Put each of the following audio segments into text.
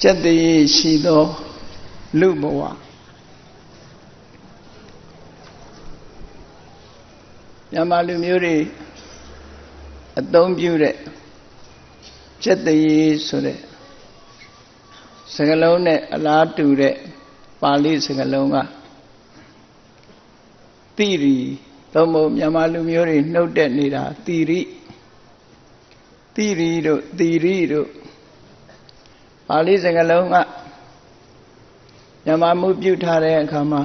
ကျက်တည်းရှိသောလူဘဝမြန်မာလူမျိုးတွေအသုံးပြုတဲ့ကျက်တည်းဆိုတဲ့စကားလုံးနဲ့အလားတူတဲ့ပါဠိစကားလုံးကတိရိသုံးဖို့မြန်မာလူမျိုးတွေနှုတ်တက်နေတာတိရိတို့တိရိတို့ပါဠိစကားလုံးကမြန်မာမှုပြုထားတဲ့အခါမှာ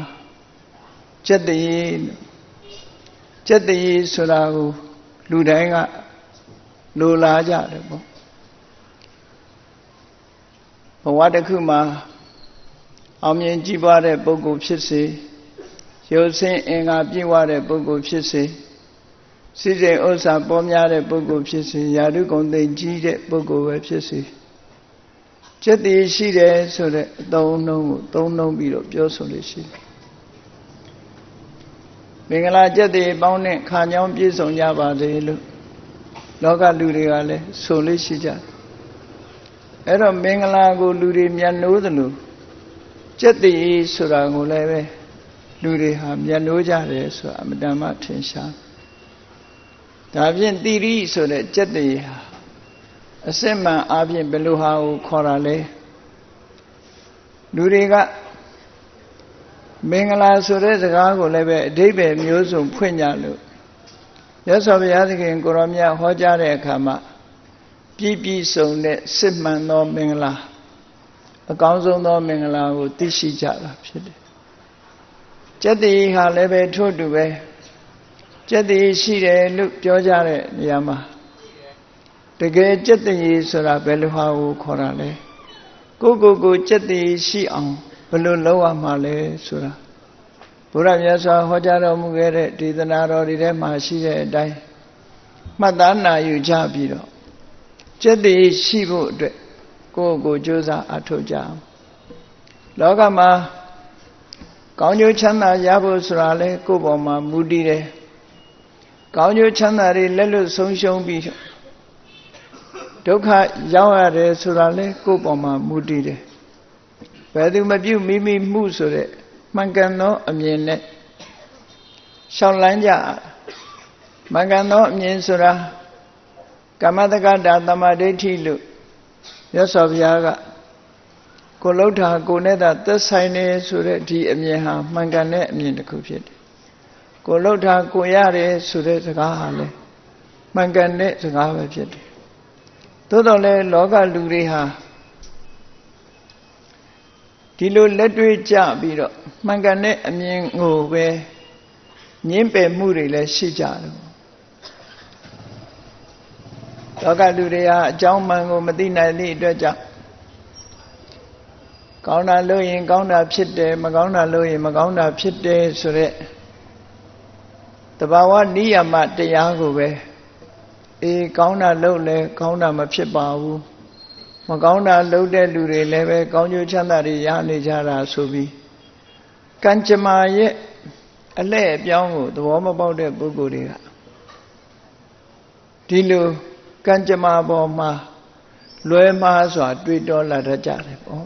ကျက်တည်းဆိုတာကိုလူတိုင်းကလိုလားကြတယ်ပေါ့ဘဝတစ်ခုမှာအောင်မြင်ကြီးပွားတဲ့ပုဂ္ဂိုလ်ဖြစ်စေရုပ်ဆင်းအင်္ဂါပြည့်ဝတဲ့ပုဂ္ဂိုလ်ဖြစ်စေစိစိမ်ဥစ္စာပေါများတဲ့ပုဂ္ဂိုလ်ဖြစ်စေယာတုဂုဏ်သိကြီးတဲ့ပုဂ္ဂိုလ်ပဲဖြစ်စေကျက်တည်းရှိတယ်ဆိုတဲ့အသုံးအနှုန်းကိုသုံးနှုန်းပြီးတော့ပြောဆိုလို့ရှိတယ်မင်္ဂလာကျက်တည်းပေါင်းနဲ့ခါညောင်းပြည့်စုံကြပါစေလို့လောကလူတွေကလည်းဆိုလို့ရှိကြတယ်အဲ့တော့မင်္ဂလာကိုလူတွေမျက်နှိုးသလိုကျက်တည်းဆိုတာကိုလည်းပဲလူတွေဟာမျက်နှိုးကြတယ်ဆိုတာအမတန်မှထင်ရှားဒါဖြင့်တိရိဆိုတဲ့ကျက်တည်းဟာအစစ်မှန်အားဖြင့်ဘယ်လိုဟာကိုခေါ်တာလဲလူတွေကမင်္ဂလာဆိုတဲ့စကားကိုလည်းပဲအဓိပ္ပာယ်မျိုးစုံဖွင့်ကြလို့မြတ်စွာဘုရားသခင်ကိုရောမြတ်ဟောကြားတဲ့အခါမှာပြည့်စုံတဲ့စစ်မှန်သောမင်္ဂလာအကောင်းဆုံးသောမင်္ဂလာကိုသိရှိကြတာဖြစ်တယ်ကျက်တည်းဟာလည်းပဲထို့တူပဲကျက်တည်းရှိတယ်လို့ပြောကြတဲ့နေရာမှာတကယ်ကျက်တည်းဆိုတာဘယ်လိုဟာကိုခေါ်တာလဲကိုကျက်တည်းရှိအောင်ဘယ်လိုလုပ်ရမှာလဲဆိုတာဘုရားမြတ်စွာဟောကြားတော်မူခဲ့တဲ့ဒေသနာတော်တွေထဲမှာရှိတဲ့အတိုင်းမှတ်သားနာယူကြပြီးတော့ကျက်တည်းရှိဖို့အတွက်ကိုကြိုးစားအထောက်ကြအောင်လောကမှာကောင်းကျိုးချမ်းသာရဖို့ဆိုတာလဲကိုယ့်ပေါ်မှာမူတည်တယ်ကောင်းကျိုးချမ်းသာတွေလက်လွတ်ဆုံးရှုံးပြီးဒုက္ခရောက်ရတယ်ဆိုတာလဲကိုယ့်ပေါ်မှာမူတည်တယ်ဘယ်သူမပြုမိမိမှုဆိုတဲ့မှန်ကန်သောအမြင်နဲ့ရှောင်လန်းကြမှန်ကန်သောအမြင်ဆိုတာကမ္မတက္ကတာသမ္မာဒိဋ္ဌိလို့မြတ်စွာဘုရားကကိုလှုပ်တာကိုနဲ့သာသက်ဆိုင်နေဆိုတဲ့ဒီအမြင်ဟာမှန်ကန်တဲ့အမြင်တစ်ခုဖြစ်တယ်ကိုလှုပ်တာကိုရတယ်ဆိုတဲ့စကားဟာလည်းမှန်ကန်တဲ့စကားပဲဖြစ်တယ်သို့တော်လည်းလောကလူတွေဟာဒီလိုလက်တွေ့ကြပြီးတော့မှန်ကန်တဲ့အမြင်ကိုပဲညှင်းပယ်မှုတွေလည်းရှိကြတယ်လောကလူတွေဟာအကြောင်းမှန်ကိုမသိနိုင်သည့်အတွက်ကြောင့်ကောင်းတာလုပ်ရင်ကောင်းတာဖြစ်တယ်မကောင်းတာလုပ်ရင်မကောင်းတာဖြစ်တယ်ဆိုတဲ့တဘာဝနိယမတရားကိုပဲကောင်းတာလုပ်လဲကောင်းတာမဖြစ်ပါဘူးမကောင်းတာလုပ်တဲ့လူတွေလည်းပဲကောင်းကျိုးချမ်းသာတွေရနေကြတာဆိုပြီးကံကြမ္မာရဲ့အလှည့်အပြောင်းကိုသဘောမပေါက်တဲ့ပုဂ္ဂိုလ်တွေကဒီလိုကံကြမ္မာပေါ်မှာလွဲမှားစွာတွေးတောလာတတ်ကြတယ်ပေါ့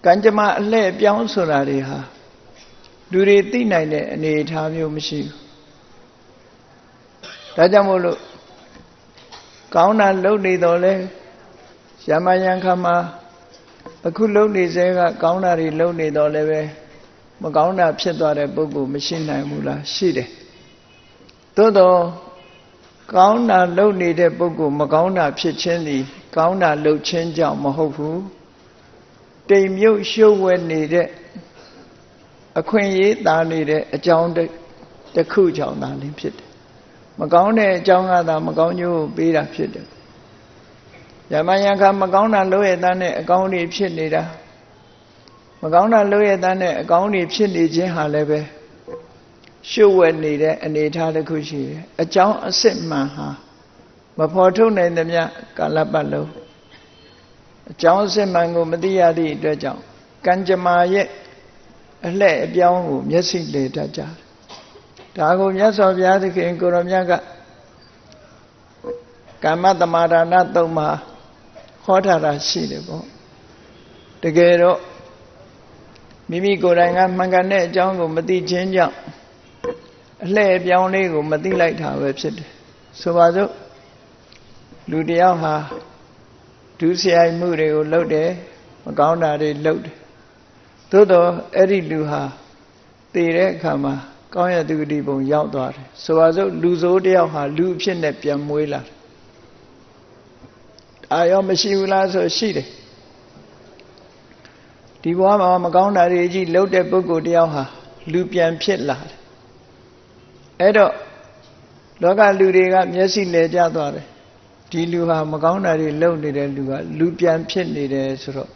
ကံကြမ္မာအလှည့်အပြောင်းဆိုတာတွေဟာလူတွေသိနိုင်တဲ့အနေအထားမျိုးမရှိဘူးဒါကြောင့်မို့လို့ကောင်းတာလုပ်နေတော့လဲရမယံခါမှာအခုလုပ်နေစေကကောင်းတာတွေလုပ်နေတော့လဲပဲမကောင်းတာဖြစ်သွားတဲ့ပုဂ္ဂိုလ်မရှိနိုင်ဘူးလားရှိတယ်သို့တော့ကောင်းတာလုပ်နေတဲ့ပုဂ္ဂိုလ်မကောင်းတာဖြစ်ခြင်းသည်ကောင်းတာလုပ်ခြင်းကြောင့်မဟုတ်ဘူးတိမ်မြုပ်ရှုပ်ဝဲနေတဲ့အခွင့်အရေးသားနေတဲ့အကြောင်းတစ်ခုကြောင့်သာလင်းဖြစ်တယ်မကောင်းတဲ့အကြောင်းကသာမကောင်းကျိုးကိုပေးတာဖြစ်တယ်ယမယံခါမကောင်းတာလုပ်ရတဲ့အကောင်းတွေဖြစ်နေတာမကောင်းတာလုပ်ရတဲ့အကောင်းတွေဖြစ်နေခြင်းဟာလည်းပဲရှုပ်ဝဲနေတဲ့အနေအထားတစ်ခုရှိတယ်အကြောင်းအစစ်မှန်ဟာမဖော်ထုတ်နိုင်သမျှကာလပတ်လုံးအကြောင်းအစစ်မှန်ကိုမသိရသည့်အတွက်ကြောင့်ကံကြမ္မာရဲ့အလှည့်အပြောင်းကိုမျက်စိလေတတ်ကြတယ်ဒါကိုမြတ်စွာဘုရားသခင်ကိုရောမြတ်ကကမ္မတမာဒါနသုံးမှာဟ ဟောထားတာရှိတယ်ပေါ့တကယ်တော့မိမိကိုယ်တိုင်ကမှန်ကန်တဲ့အကြောင်းကိုမသိခြင်းကြောင့်အလှည့်အပြောင်းလေးကိုမသိလိုက်တာပဲဖြစ်တယ်ဆိုပါစို့လူတယောက်ဟာဒုစရိုက်မှုတွေကိုလုပ်တယ်မကောင်းတာတွေလုပ်တယ်သို့တော့အဲ့ဒီလူဟာတည်တဲ့အခါမှာကောင်းရသူဂတိဘုံရောက်သွားတယ်ဆိုပါစို့လူဆိုးတယောက်ဟာလူအဖြစ်နဲ့ပြန်မွေးလာတယ်အာရောမရှိဘူးလားဆိုရှိတယ်ဒီဘဝမှာမကောင်းတာတွေကြီးလုပ်တဲ့ပုဂ္ဂိုလ်တယောက်ဟာလူပြန်ဖြစ်လာတယ်အဲ့တော့လောကလူတွေကမျက်စိလဲကျသွားတယ်ဒီလူဟာမကောင်းတာတွေလုပ်နေတဲ့လူကလူပြန်ဖြစ်နေတယ်ဆိုတော့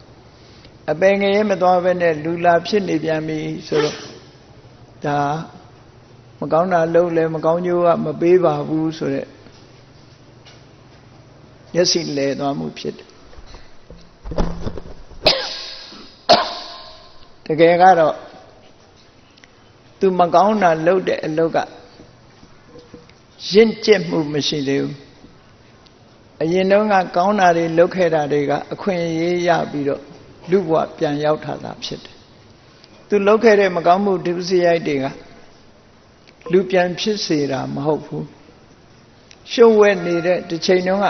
အပင်ငရဲမသွားဘဲနဲ့လူလာဖြစ်နေပြန်ပြီဆိုတော့ဒါမကောင်းတာလုပ်လဲမကောင်းကျိုးကမပေးပါဘူးဆိုတဲ့မျက်စိလဲသွားမှုဖြစ်တယ်တကယ်ကတော့သူမကောင်းတာလုပ်တဲ့အလုပ်ကရင့်ကျက်မှုမရှိသေးဘူးအရင်တုန်းကကောင်းတာတွေလုပ်ခဲ့တာတွေကအခွင့်အရေးရပြီးတော့လူဘဝပြန်ရောက်ထားတာဖြစ်တယ်သူလုပ်ခဲ့တဲ့မကောင်းမှုဒုစရိုက်တွေကလူပြန်ဖြစ်စေတာမဟုတ်ဘူးရှုပ်ဝဲနေတဲ့တစ်ချိန်တုန်းက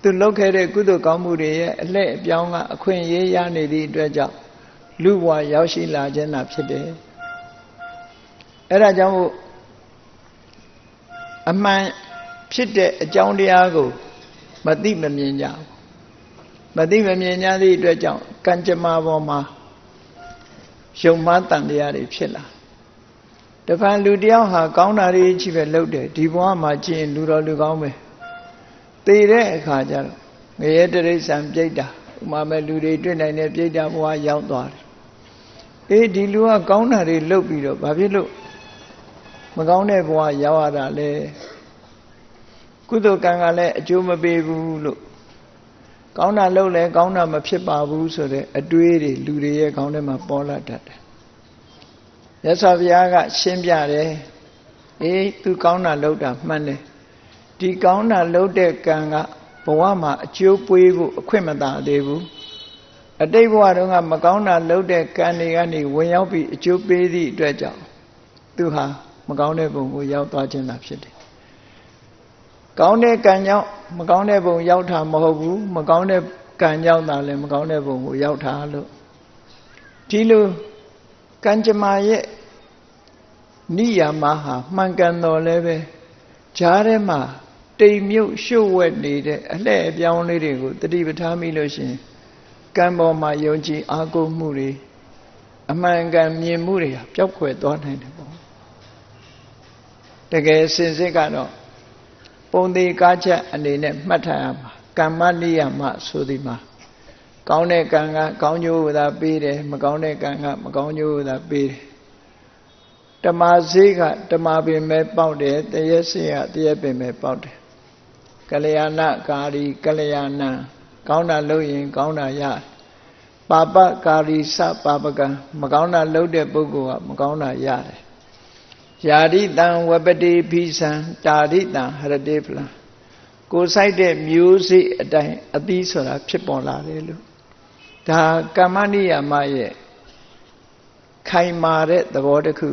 သူလုပ်ခဲ့တဲ့ကုသိုလ်ကောင်းမှုတွေရဲ့အလှည့်အပြောင်းကအခွင့်အရေးရနေသည့်အတွက်ကြောင့်လူဘဝရောက်ရှိလာခြင်းသာဖြစ်တယ်အဲ့ဒါကြောင့်မို့အမှန်ဖြစ်တဲ့အကြောင်းတရားကိုမသိမမြင်ကြဘူးမသိမမြင်ကြသည့်အတွက်ကြောင့်ကံကြမ္မာပေါ်မှာယုံမှားတန်တရားတွေဖြစ်လာတဖန်လူတယောက်ဟာကောင်းတာတွေကြီးပဲလုပ်တယ်ဒီဘဝမှာကျင့်လူတော်လူကောင်းပဲသိတဲ့အခါကျတော့ငရဲတိရစ္ဆာန်ပြိတ္တာဥမာမဲ့လူတွေတွေ့နိုင်တဲ့ပြိတ္တာဘဝရောက်သွားတယ်အေးဒီလူကကောင်းတာတွေလုပ်ပြီးတော့ဘာဖြစ်လို့မကောင်းတဲ့ဘဝရောက်ရတာလဲကုသိုလ်ကံကလည်းအကျိုးမပေးဘူးလို့ကောင်းတာလုပ်လဲကောင်းတာမဖြစ်ပါဘူးဆိုတဲ့အတွေးတွေလူတွေရဲ့ခေါင်းထဲမှာပေါ်လာတတ်တယ်မြတ်စွာဘုရားကရှင်းပြတယ်အေးသူကောင်းတာလုပ်တာမှန်တယ်ဒီကောင်းတာလုပ်တဲ့ကံကဘဝမှာအကျိုးပေးဖို့အခွင့်မသာသေးဘူးအတိတ်ဘဝတုန်းကမကောင်းတာလုပ်တဲ့ကံတွေကနေဝင်ရောက်ပြီးအကျိုးပေးသည့်အတွက်ကြောင့်သူဟာမကောင်းတဲ့ဘုံကိုရောက်သွားခြင်းသာဖြစ်တယ်ကောင်းတဲ့ကံကြောင့်မကောင်းတဲ့ဘုံရောက်တာမဟုတ်ဘူးမကောင်းတဲ့ကံကြောင့်သာလည်းမကောင်းတဲ့ဘုံကိုရောက်တာလို့ဒီလိုကံကြမ္မာရဲ့နိယာမဟာမှန်ကန်တော်လည်းပဲဂျားထဲမှာတိမ်မြုပ်ရှုပ်ဝက်နေတဲ့အလှည့်အပြောင်းလေးတွေကိုတတိပဋ္ဌာန်းမိလို့ရှိရင်ကံပေါ်မှာယုံကြည်အားကိုးမှုတွေအမှန်ကန်မြင်မှုတွေဟာပျောက်ကွယ်သွားနိုင်တယ်ပေါ့တကယ်စင်စစ်ကတော့ပုံသေးကားချက်အနေနဲ့မှတ်ထားရမှာကမ္မနိယမဆိုဒီမှာကောင်းတဲ့ကံကကောင်းကျိုးသာပေးတယ်မကောင်းတဲ့ကံကမကောင်းကျိုးသာပေးတယ်ဓမ္မစေကဓမ္မပင်ပဲပေါက်တယ်တရက်စေကတရက်ပင်ပဲပေါက်တယ်ကလျာဏကာရီကလျာဏံကောင်းတာလုပ်ရင်ကောင်းတာရပါပကာရီစပါပကံမကောင်းတာလုပ်တဲ့ပုဂ္ဂိုလ်ကမကောင်းတာရတယ်ယာရိတံဝပတိဖိသံတာရိတံဟရတေဖလံကိုယ်ဆိုင်တဲ့မျိုးစိအတိုင်းအသီးဆိုတာဖြစ်ပေါ်လာတယ်လို့ဒါကမ္မနိယမရဲ့ခိုင်မာတဲ့သဘောတစ်ခု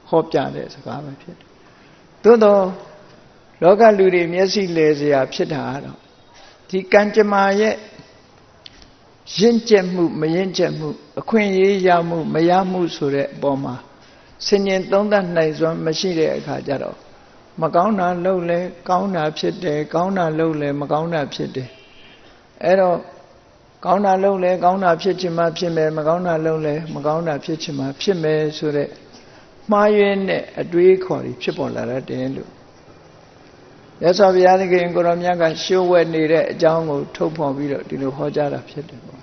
ဟောပြတဲ့စကားပဲဖြစ်တယ်သို့တော့လောကလူတွေမျက်စိလဲစရာဖြစ်တာကတော့ဒီကံကြမ္မာရဲ့ရင့်ကျက်မှုမရင့်ကျက်မှုအခွင့်အရေးရမှုမရမှုဆိုတဲ့အပေါ်မှာဆင်ញင်သုံးသပ်နိုင်စွမ်းမရှိတဲ့အခါကျတော့မကောင်းတာလုပ်လဲကောင်းတာဖြစ်တယ်ကောင်းတာလုပ်လဲမကောင်းတာဖြစ်တယ်အဲ့တော့ကောင်းတာလုပ်လဲကောင်းတာဖြစ်ချင်မှဖြစ်မယ်မကောင်းတာလုပ်လဲမကောင်းတာဖြစ်ချင်မှဖြစ်မယ်ဆိုတဲ့မှားယွင်းတဲ့အတွေးခေါ်တွေဖြစ်ပေါ်လာတတ်တယ်လို့မြတ်စွာဘုရားသခင်ကိုရောမြတ်ကရှုဝဲနေတဲ့အကြောင်းကိုထုတ်ဖော်ပြီးတော့ဒီလိုဟောကြားတာဖြစ်တယ်ပေါ့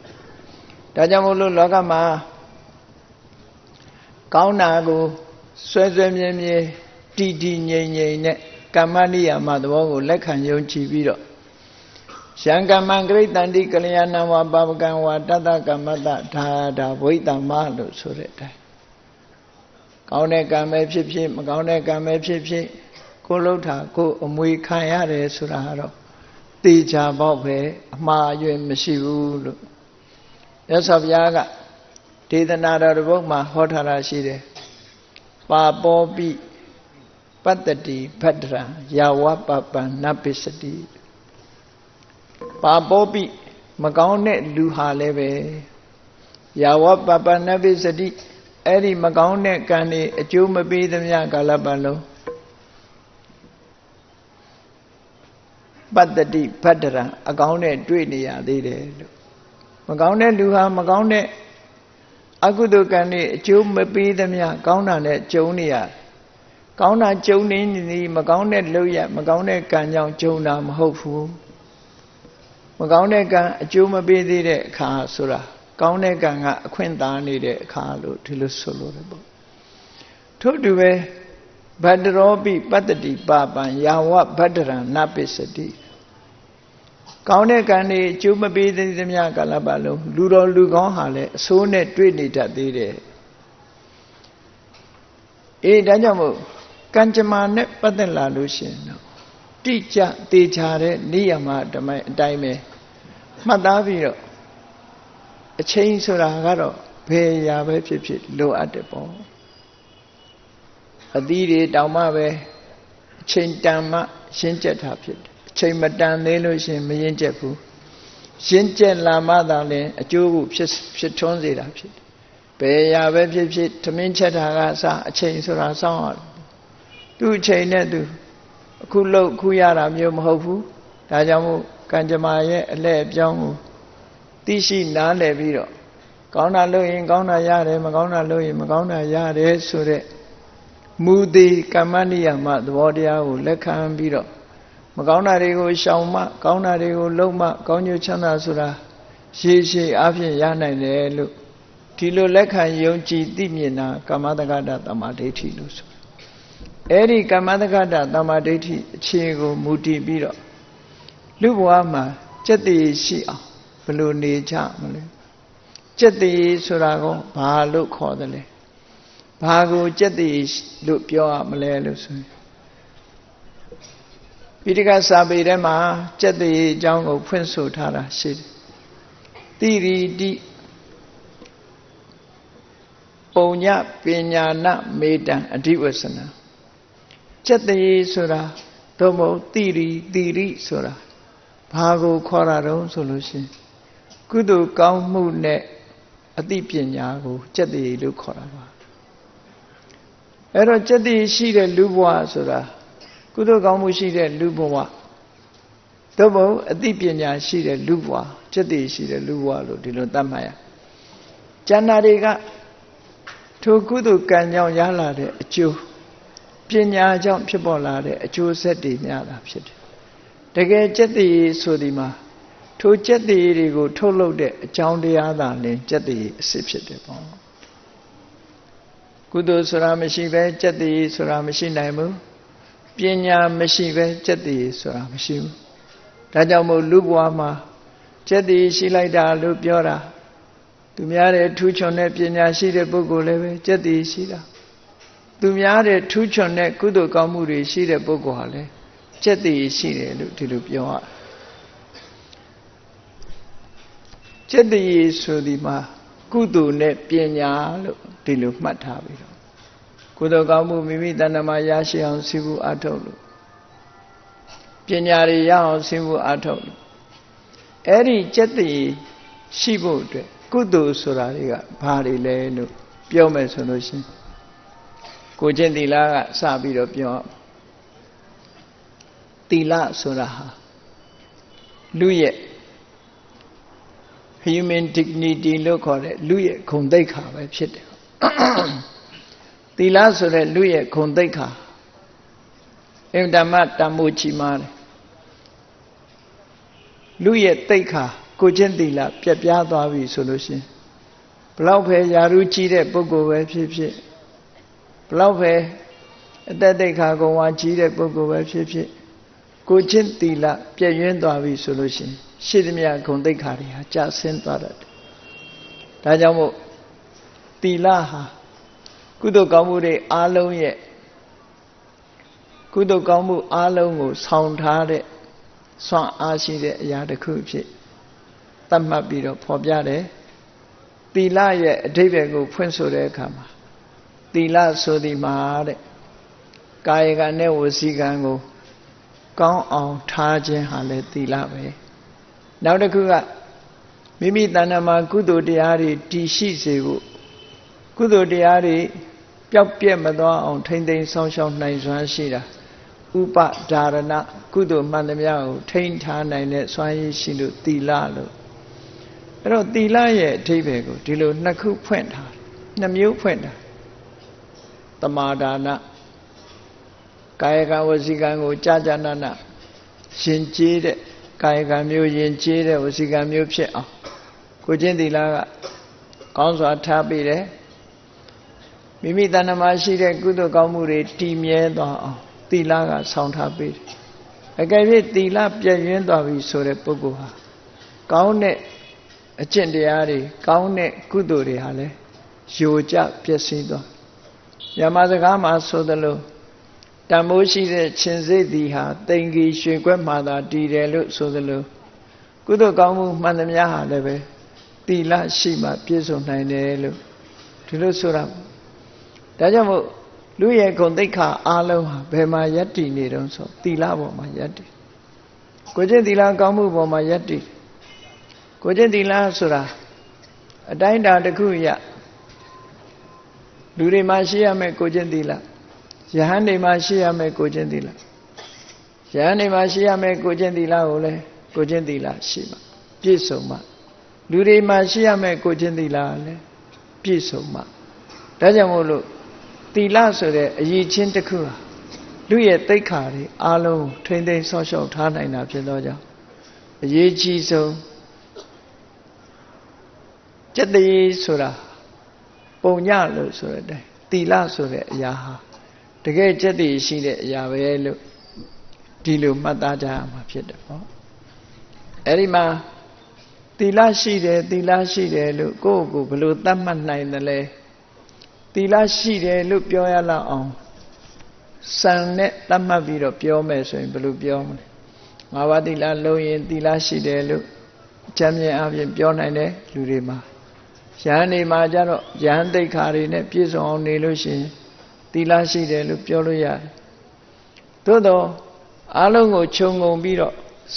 ဒါကြောင့်မို့လို့လောကမှာကောင်းတာကိုဆွဲဆွဲမြဲမြဲတည်တည်ငြိမ်ငြိမ်နဲ့ကမ္မနိယာမသဘောကိုလက်ခံယုံကြည်ပြီးတော့ယံကမ္မံဂရိတန္တိကလျာဏဝါပါပကံဝါတတ္တကမ္မတဒါဝိတ္တမလို့ဆိုတဲ့အတိုင်းကောင်းတဲ့ကံပဲဖြစ်ဖြစ်မကောင်းတဲ့ကံပဲဖြစ်ဖြစ်ကိုလှုပ်တာကိုအမွေခံရတယ်ဆိုတာကတော့ တေချာပေါက်ပဲအမှားအယွင်းမရှိဘူးလို့မြတ်စွာဘုရားကဒေသနာတော်တစ်ပုဒ်မှာဟောထားတာရှိတယ်ပါပောပိပတ္တတိဖတ္တရံယာဝပပံနပိစတိပါပောပိမကောင်းတဲ့လူဟာလည်းပဲယာဝပပံနပိစတိအဲ့ဒီမကောင်းတဲ့ကံတွေအကျိုးမပေးသမျှကာလပတ်လုံးပတ္တတိဖတ္တရံအကောင်းနဲ့တွေ့နေရသေးတယ်လို့မကောင်းတဲ့လူဟာမကောင်းတဲ့အကုသိုလ်ကံတွေအကျိုးမပေးသမျှကောင်းတာနဲ့ကြုံနေရကောင်းတာကြုံနေနေမကောင်းတဲ့လုပ်ရမကောင်းတဲ့ကံကြောင့်ကြုံတာမဟုတ်ဘူးမကောင်းတဲ့ကံအကျိုးမပေးသေးတဲ့အခါဆိုတာကောင်းတဲ့ကံကအခွင့်သာနေတဲ့အခါလို့ဒီလိုဆိုလို့တယ်ပေါ့ထို့တူပဲဗတ္တရောပိပတ္တတိပါပံယာဝဗတ္တရံနပိစတိကောင်းတဲ့ကံတွေအကျိုးမပေးသေးသမျှကာလပတ်လုံးလူတော်လူကောင်းဟာလည်းအဆိုးနဲ့တွေ့နေတတ်သေးတယ်ဒါကြောင့်မို့ကံကြမ္မာနဲ့ပတ်သက်လာလို့ရှိရင်တော့တိကျသေချာတဲ့နိယမဓမ္မအတိုင်းပဲမှတ်သားပြီးတော့အချိန်ဆိုတာကတော့ဘယ်ရာပဲဖြစ်ဖြစ်လိုအပ်တယ်ပေါ့အသီးတွေတောင်မှပဲအချိန်တန်မှရှင်းကျက်တာဖြစ်တယ်အချိန်မတန်သေးလို့ရှိရင်မရင်ကျက်ဘူးရှင်းကျက်လာမှသာလျှင်အကျိုးကိုဖြစ်ထွန်းစေတာဖြစ်တယ်ဘယ်ရာပဲဖြစ်ဖြစ်သမင်းချက်တာကအစအချိန်ဆိုတာစောင့်ရတယ်သူ့အချိန်နဲ့သူအခုလို့အခုရတာမျိုးမဟုတ်ဘူးဒါကြောင့်မို့ကံကြမ္မာရဲ့အလှည့်အပြောင်းကိုသိရှိနားလည်ပြီးတော့ကောင်းတာလုပ်ရင်ကောင်းတာရတယ်မကောင်းတာလုပ်ရင်မကောင်းတာရတယ်ဆိုတဲ့မူသေးကမ္မနိယမသဘောတရားကိုလက်ခံပြီးတော့မကောင်းတာတွေကိုရှောင်မှကောင်းတာတွေကိုလုပ်မှကောင်းကျိုးချမ်းသာဆိုတာရှေးရှေးအားဖြင့်ရနိုင်တယ်လို့ဒီလိုလက်ခံယုံကြည်သိမြင်တာကမ္မတက္ကတသမ္မာဒိဋ္ဌိလို့ဆိုအဲ့ဒီကမ္မတက္ကတသမ္မာဒိဋ္ဌိအခြေကိုမူတည်ပြီးတော့လူဘဝမှာစက်တည်ရှိအောင်ဘယ်လိုနေကြမလဲစက်တည်ဆိုတာကဘာလို့ခေါ်တယ်လဲဘာကိုစက်တည်လို့ပြောရမလဲလို့ဆိုရင်ပိဋကစာပေထဲမှာစက်တည်အကြောင်းကိုဖွင့်ဆိုထားတာရှိတယ်တိရိတိပုံညပညာနမေတံအဓိဝဆနစက်တည်ဆိုတာသို့မဟုတ်တိရိဆိုတာဘာကိုခေါ်တာတုံးဆိုလို့ရှိရင်ကုသိုလ်ကောင်းမှုနဲ့အသိပညာကိုစက်တည်လို့ခေါ်တာပါအဲ့တော့စက်တည်ရှိတဲ့လူဘဝဆိုတာကုသိုလ်ကောင်းမှုရှိတဲ့လူဘဝသို့မဟုတ်အသိပညာရှိတဲ့လူဘဝစက်တည်ရှိတဲ့လူဘဝလို့ဒီလိုသတ်မှတ်ရကျန်တာတွေကထိုကုသိုလ်ကံကြောင့်ရလာတဲ့အကျိုးပညာကြောင့်ဖြစ်ပေါ်လာတဲ့အကျိုးဆက်တွေများတာဖြစ်တယ်တကယ်စက်တည်ဆိုဒီမှာထိုစက်တည်တွေကိုထုတ်လုပ်တဲ့အကြောင်းတရားသာလင်စက်တည်အစစ်ဖြစ်တယ်ပေါ့ကုသိုလ်ဆိုတာမရှိပဲစက်တည်ဆိုတာမရှိနိုင်ဘူးပညာမရှိပဲစက်တည်ဆိုတာမရှိဘူးဒါကြောင့်မို့လူဘဝမှာစက်တည်ရှိလိုက်တာလို့ပြောတာသူများတဲ့ထူးချွန်တဲ့ပညာရှိတဲ့ပုဂ္ဂိုလ်လည်းပဲစက်တည်ရှိတာသူများတဲ့ထူးချွန်တဲ့ကုသိုလ်ကောင်းမှုတွေရှိတဲ့ပုဂ္ဂိုလ်ဟာလည်းစက်တည်ရှိတယ်လို့ဒီလိုပြောရတယ်စက်တည်ဆိုဒီမှာကုသိုလ်နဲ့ပညာလို့ဒီလိုမှတ်ထားပြီးတော့ကုသိုလ်ကောင်းမှုမိမိတဏ္ဍမှာရရှိအောင်စီးပူးအားထုတ်လို့ပညာတွေရအောင်စီးပူးအားထုတ်လို့အဲ့ဒီစက်တည်ရှိဖို့အတွက်ကုသိုလ်ဆိုတာတွေကဘာတွေလဲလို့ပြောမယ်ဆိုလို့ရှိရင်ကိုကျင့်သီလကစပြီးတော့ပြောသီလဆိုတာဟာလူရဲ့ human dignity လို့ခေါ်တဲ့လူရဲ့ဂုဏ်သိက္ခာပဲဖြစ်တယ်သီလဆိုတဲ့လူရဲ့ဂုဏ်သိက္ခာအင်တမတန်မိုးချီမားတယ်လူရဲ့သိက္ခာကိုကျင့်သီလပြတ်ပြားသွားပြီဆိုလို့ရှိရင်ဘလောက်ပဲယာရုကြီးတဲ့ပုဂ္ဂိုလ်ပဲဖြစ်ဖြစ်ဘလောက်ပဲအတ္တသိက္ခာဂုဏ်ဝါကြီးတဲ့ပုဂ္ဂိုလ်ပဲဖြစ်ဖြစ်ကိုကျင့်သီလပြည့်ရင်းသွားပြီဆိုလို့ရှိရင်ရှိသမျှဂုဏ်သိက္ခာတွေဟာကျဆင်းသွားတတ်တယ်။ဒါကြောင့်မို့သီလဟာကုသိုလ်ကောင်းမှုတွေအားလုံးရဲ့ကုသိုလ်ကောင်းမှုအားလုံးကိုဆောင်ထားတဲ့ စွမ်းအားရှိတဲ့အရာတစ်ခုဖြစ်သတ်မှတ်ပြီးတော့ဖော်ပြတယ်သီလရဲ့အဓိပ္ပာယ်ကိုဖွင့်ဆိုတဲ့အခါမှာသီလဆိုသည်မှာတဲ့ကာယကံနဲ့ဝစီကံကိုကောင်းအောင်ထားခြင်းဟာလည်းသီလပဲနောက်တစ်ခုကမိမိတဏ္ဍာမှာကုသိုလ်တရားတွေတည်ရှိစေဖို့ကုသိုလ်တရားတွေပျောက်ပြက်မသွားအောင်ထိမ့်သိမ်းဆောင်ရှောက်နိုင်စွမ်းရှိတာဥပဒါရဏကုသိုလ်မှန်သမျှကိုထိန်းထားနိုင်တဲ့စွမ်းရည်ရှိလို့သီလလို့အဲ့တော့သီလရဲ့အဓိပ္ပာယ်ကိုဒီလိုနှစ်ခုဖွင့်ထားနှစ်မျိုးဖွင့်ထားသမာဒါနကာယကံဝစီကံကိုကြာနာနာရှင်ကျေးတဲ့ကာယကံမျိုးရင်ကျေးတဲ့ဝစီကံမျိုးဖြစ်အောင်ကိုချင်းသီလကကောင်းစွာထားပြီးတယ်မိမိတဏ္ဍမှာရှိတဲ့ကုသိုလ်ကောင်းမှုတွေတည်မြဲသွားအောင်သီလကဆောင်ထားပေးတယ်အကယ်၍သီလပြည့်ရင်းသွားပြီဆိုတဲ့ပုဂ္ဂိုလ်ဟာကောင်းတဲ့အကျင့်တရားတွေကောင်းတဲ့ကုသိုလ်တွေဟာလည်းယိုကျပျက်စီးသွားညမစကားမှာဆိုသလိုတန်မိုးရှိတဲ့ရှင်စိတ်သည်ဟာတိမ်ကြီးရွှေခွက်မှသာတည်တယ်လို့ဆိုသလိုကုသိုလ်ကောင်းမှုမှန်သမျှဟာလည်းပဲသီလရှိမှပြည့်စုံနိုင်တယ်လို့ဒီလိုဆိုတာဒါကြောင့်မို့လူရဲ့ဂုဏ်သိက္ခာအားလုံးဟာဘယ်မှာယက်တည်နေတုံးဆိုသီလပေါ်မှာယက်တည်ကိုကျင့်သီလကောင်းမှုပေါ်မှာယက်တည်ကိုကျင့်သီလဆိုတာအတိုင်းအတာတစ်ခုရလူတွေမှာရှိရမယ်ကိုကျင့်သီလယဟန်တွေမှာရှိရမယ်ကိုကျင့်သီလယဟန်တွေမှာရှိရမယ်ကိုကျင့်သီလကိုလည်းကိုကျင့်သီလရှိမှပြည့်စုံမှလူတွေမှာရှိရမယ်ကိုကျင့်သီလလည်းပြည့်စုံမှဒါကြောင့်မို့လို့သီလဆိုတဲ့အရေးချင်းတစ်ခုဟာလူရဲ့သိက္ခာတွေအားလုံးထိမ့်သိမ်းဆော့ရှောက်ထားနိုင်တာဖြစ်သောကြောင့်အရေးကြီးဆုံးကျက်တည်းဆိုတာပုံညလို့ဆိုတဲ့အတိုင်းသီလဆိုတဲ့အရာဟာတကယ်ကျက်တည်ရှိတဲ့အရာပဲလို့ဒီလိုမှတ်သားကြရမှာဖြစ်တယ်ပေါ့အဲ့ဒီမှာသီလရှိတယ်သီလရှိတယ်လို့ကိုယ့်ကိုယ်ဘယ်လိုသတ်မှတ်နိုင်သလဲသီလရှိတယ်လို့ပြောရလောက်အောင်စံနဲ့သတ်မှတ်ပြီးတော့ပြောမယ်ဆိုရင်ဘယ်လိုပြောမလဲငါးပါးသီလလုံးရင်သီလရှိတယ်လို့ကျမ်းမြင်အပြင်ပြောနိုင်တယ်လူတွေမှာယဟန်နေမှာကြတော့ယဟန်သိက္ခာတွေနဲ့ပြည့်စုံအောင်နေလို့ရှိရင်သီလရှိတယ်လို့ပြောလို့ရတယ်သို့တော့အားလုံးကိုခြုံငုံပြီးတော့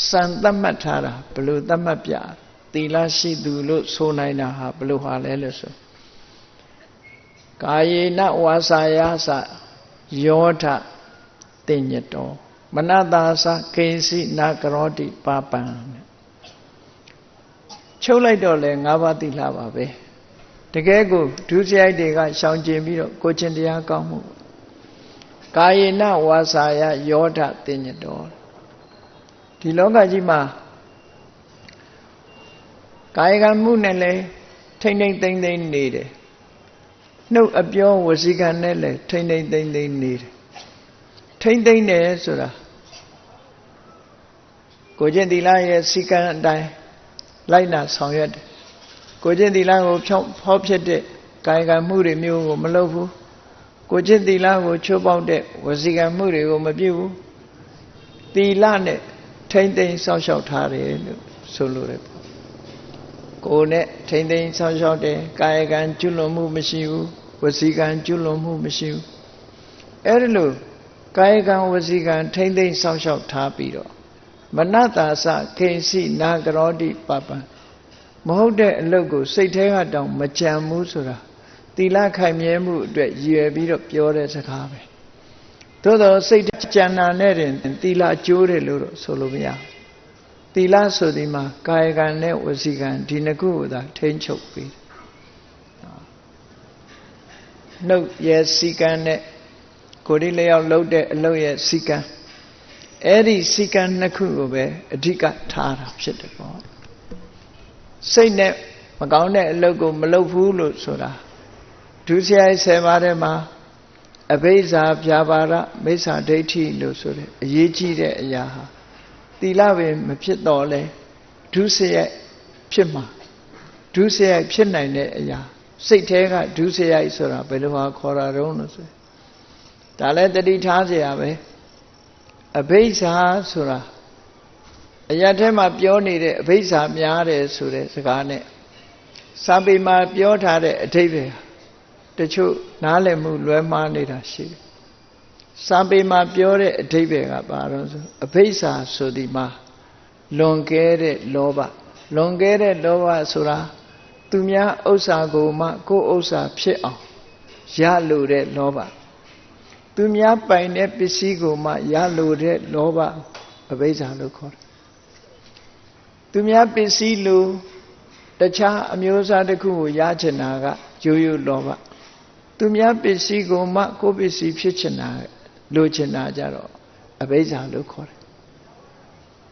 စံသတ်မှတ်ထားတာဘယ်လိုသတ်မှတ်ပြသီလရှိသူလို့ဆိုနိုင်တာဟာဘယ်လိုဟာလဲလို့ဆိုကာယေနဝါစာယသယောထတင်ညတောမနတာသကိဉ္စီနာကရောတိပါပံချုပ်လိုက်တော့လဲ၅ပါးသီလပါပဲတကယ်ကိုဒုစရိုက်တွေကရှောင်ကျဉ်ပြီးတော့ကိုချင်းတရားကောင်းမှုကာယေနဝါစာယယောထတင်ညတောဒီလောကကြီးမှာကာယကံမှုနဲ့လဲထိမ့်ထိမ့်သိမ့်သိမ့်နေတယ်နှုတ်အပြောဝစီကံနဲ့လဲထိမ့်ထိမ့်သိမ့်သိမ့်နေတယ်ထိမ့်သိမ့်တယ်ဆိုတာကိုကျင့်သီလရဲ့စီကံအတိုင်းလိုက်နာဆောင်ရွက်တယ်ကိုကျင့်သီလကိုဖောက်ဖြစ်တဲ့ကာယကံမှုတွေမျိုးကိုမလုပ်ဘူးကိုကျင့်သီလကိုချိုးပေါက်တဲ့ဝစီကံမှုတွေကိုမပြုဘူးသီလနဲ့ထိမ့်သိမ့်စောင့်ရှောက်ထားတယ်လို့ဆိုလိုတယ်ကိုယ်နဲ့ထိမ့်သိမ့်စောင့်ရှောက်တယ်ကာယကံကျွလွန်မှုမရှိဘူးဝစီကံကျွလွန်မှုမရှိဘူးအဲ့ဒီလိုကာယကံဝစီကံထိမ့်သိမ့်စောင့်ရှောက်ထားပြီးတော့မနတာသခိဉ္စီနာကရောတိပပံမဟုတ်တဲ့အလုပ်ကိုစိတ်ထဲကတောင်မကြံဘူးဆိုတာသီလခိုင်မြဲမှုအတွက်ရည်ရွယ်ပြီးတော့ပြောတဲ့စကားပဲသို့သောစိတ်ကြံနာနဲ့တင်သီလကျိုးတယ်လို့တော့ဆိုလို့မရဘူးသီလဆိုဒီမှာကာယကံနဲ့ဝစီကံဒီနှစ်ခုကိုသာထိန်းချုပ်ပြီးနှုတ်ရဲ့စီကံနဲ့ကိုယ်ဒီလျောက်လှုပ်တဲ့အလုပ်ရဲ့စီကံအဲ့ဒီစီကံနှစ်ခုကိုပဲအဓိကထားတာဖြစ်တယ်ပေါ့စိတ်နဲ့မကောင်းတဲ့အလုပ်ကိုမလုပ်ဘူးလို့ဆိုတာဒုစရိုက်10ပါးထဲမှာအဘိဇ္ဇာဗျာပါဒမိစ္ဆာဒိဋ္ဌိလို့ဆိုတဲ့အရေးကြီးတဲ့အရာဟာသီလပင်မဖြစ်တော့လဲဒုစရိုက်ဖြစ်မှာဒုစရိုက်ဖြစ်နိုင်တဲ့အရာစိတ်ထဲကဒုစရိုက်ဆိုတာဘယ်လိုဟာခေါ်တာတုံးလို့ဆိုဒါလည်းတတိထားเสียရပဲအဘိဇ္ဇာဆိုတာ အရာထဲမှာပြောနေတဲ့အဘိဓါများတယ်ဆိုတဲ့စကားနဲ့စာပေမှာပြောထားတဲ့အဓိပ္ပာယ်တချို့နားလည်မှုလွဲမှားနေတာရှိတယ်စာပေမှာပြောတဲ့အဓိပ္ပာယ်ကဘာလို့ဆိုအဘိဓါဆိုဒီမှာလွန်ကဲတဲ့လောဘလွန်ကဲတဲ့လောဘဆိုတာသူများဥစ္စာကိုမှကိုယ်ဥစ္စာဖြစ်အောင်ရလိုတဲ့လောဘသူများပိုင်တဲ့ပစ္စည်းကိုမှရလိုတဲ့လောဘအဘိဓါလို့ခေါ်တယ်သူများပစ္စည်းလိုတခြားအမျိုးအစားတစ်ခုကိုရချင်တာကရိုးရိုးလောဘသူများပစ္စည်းကိုမှကိုယ်ပစ္စည်းဖြစ်ချင်တာလိုချင်တာကြတော့အဘိဓါလို့ခေါ်တယ်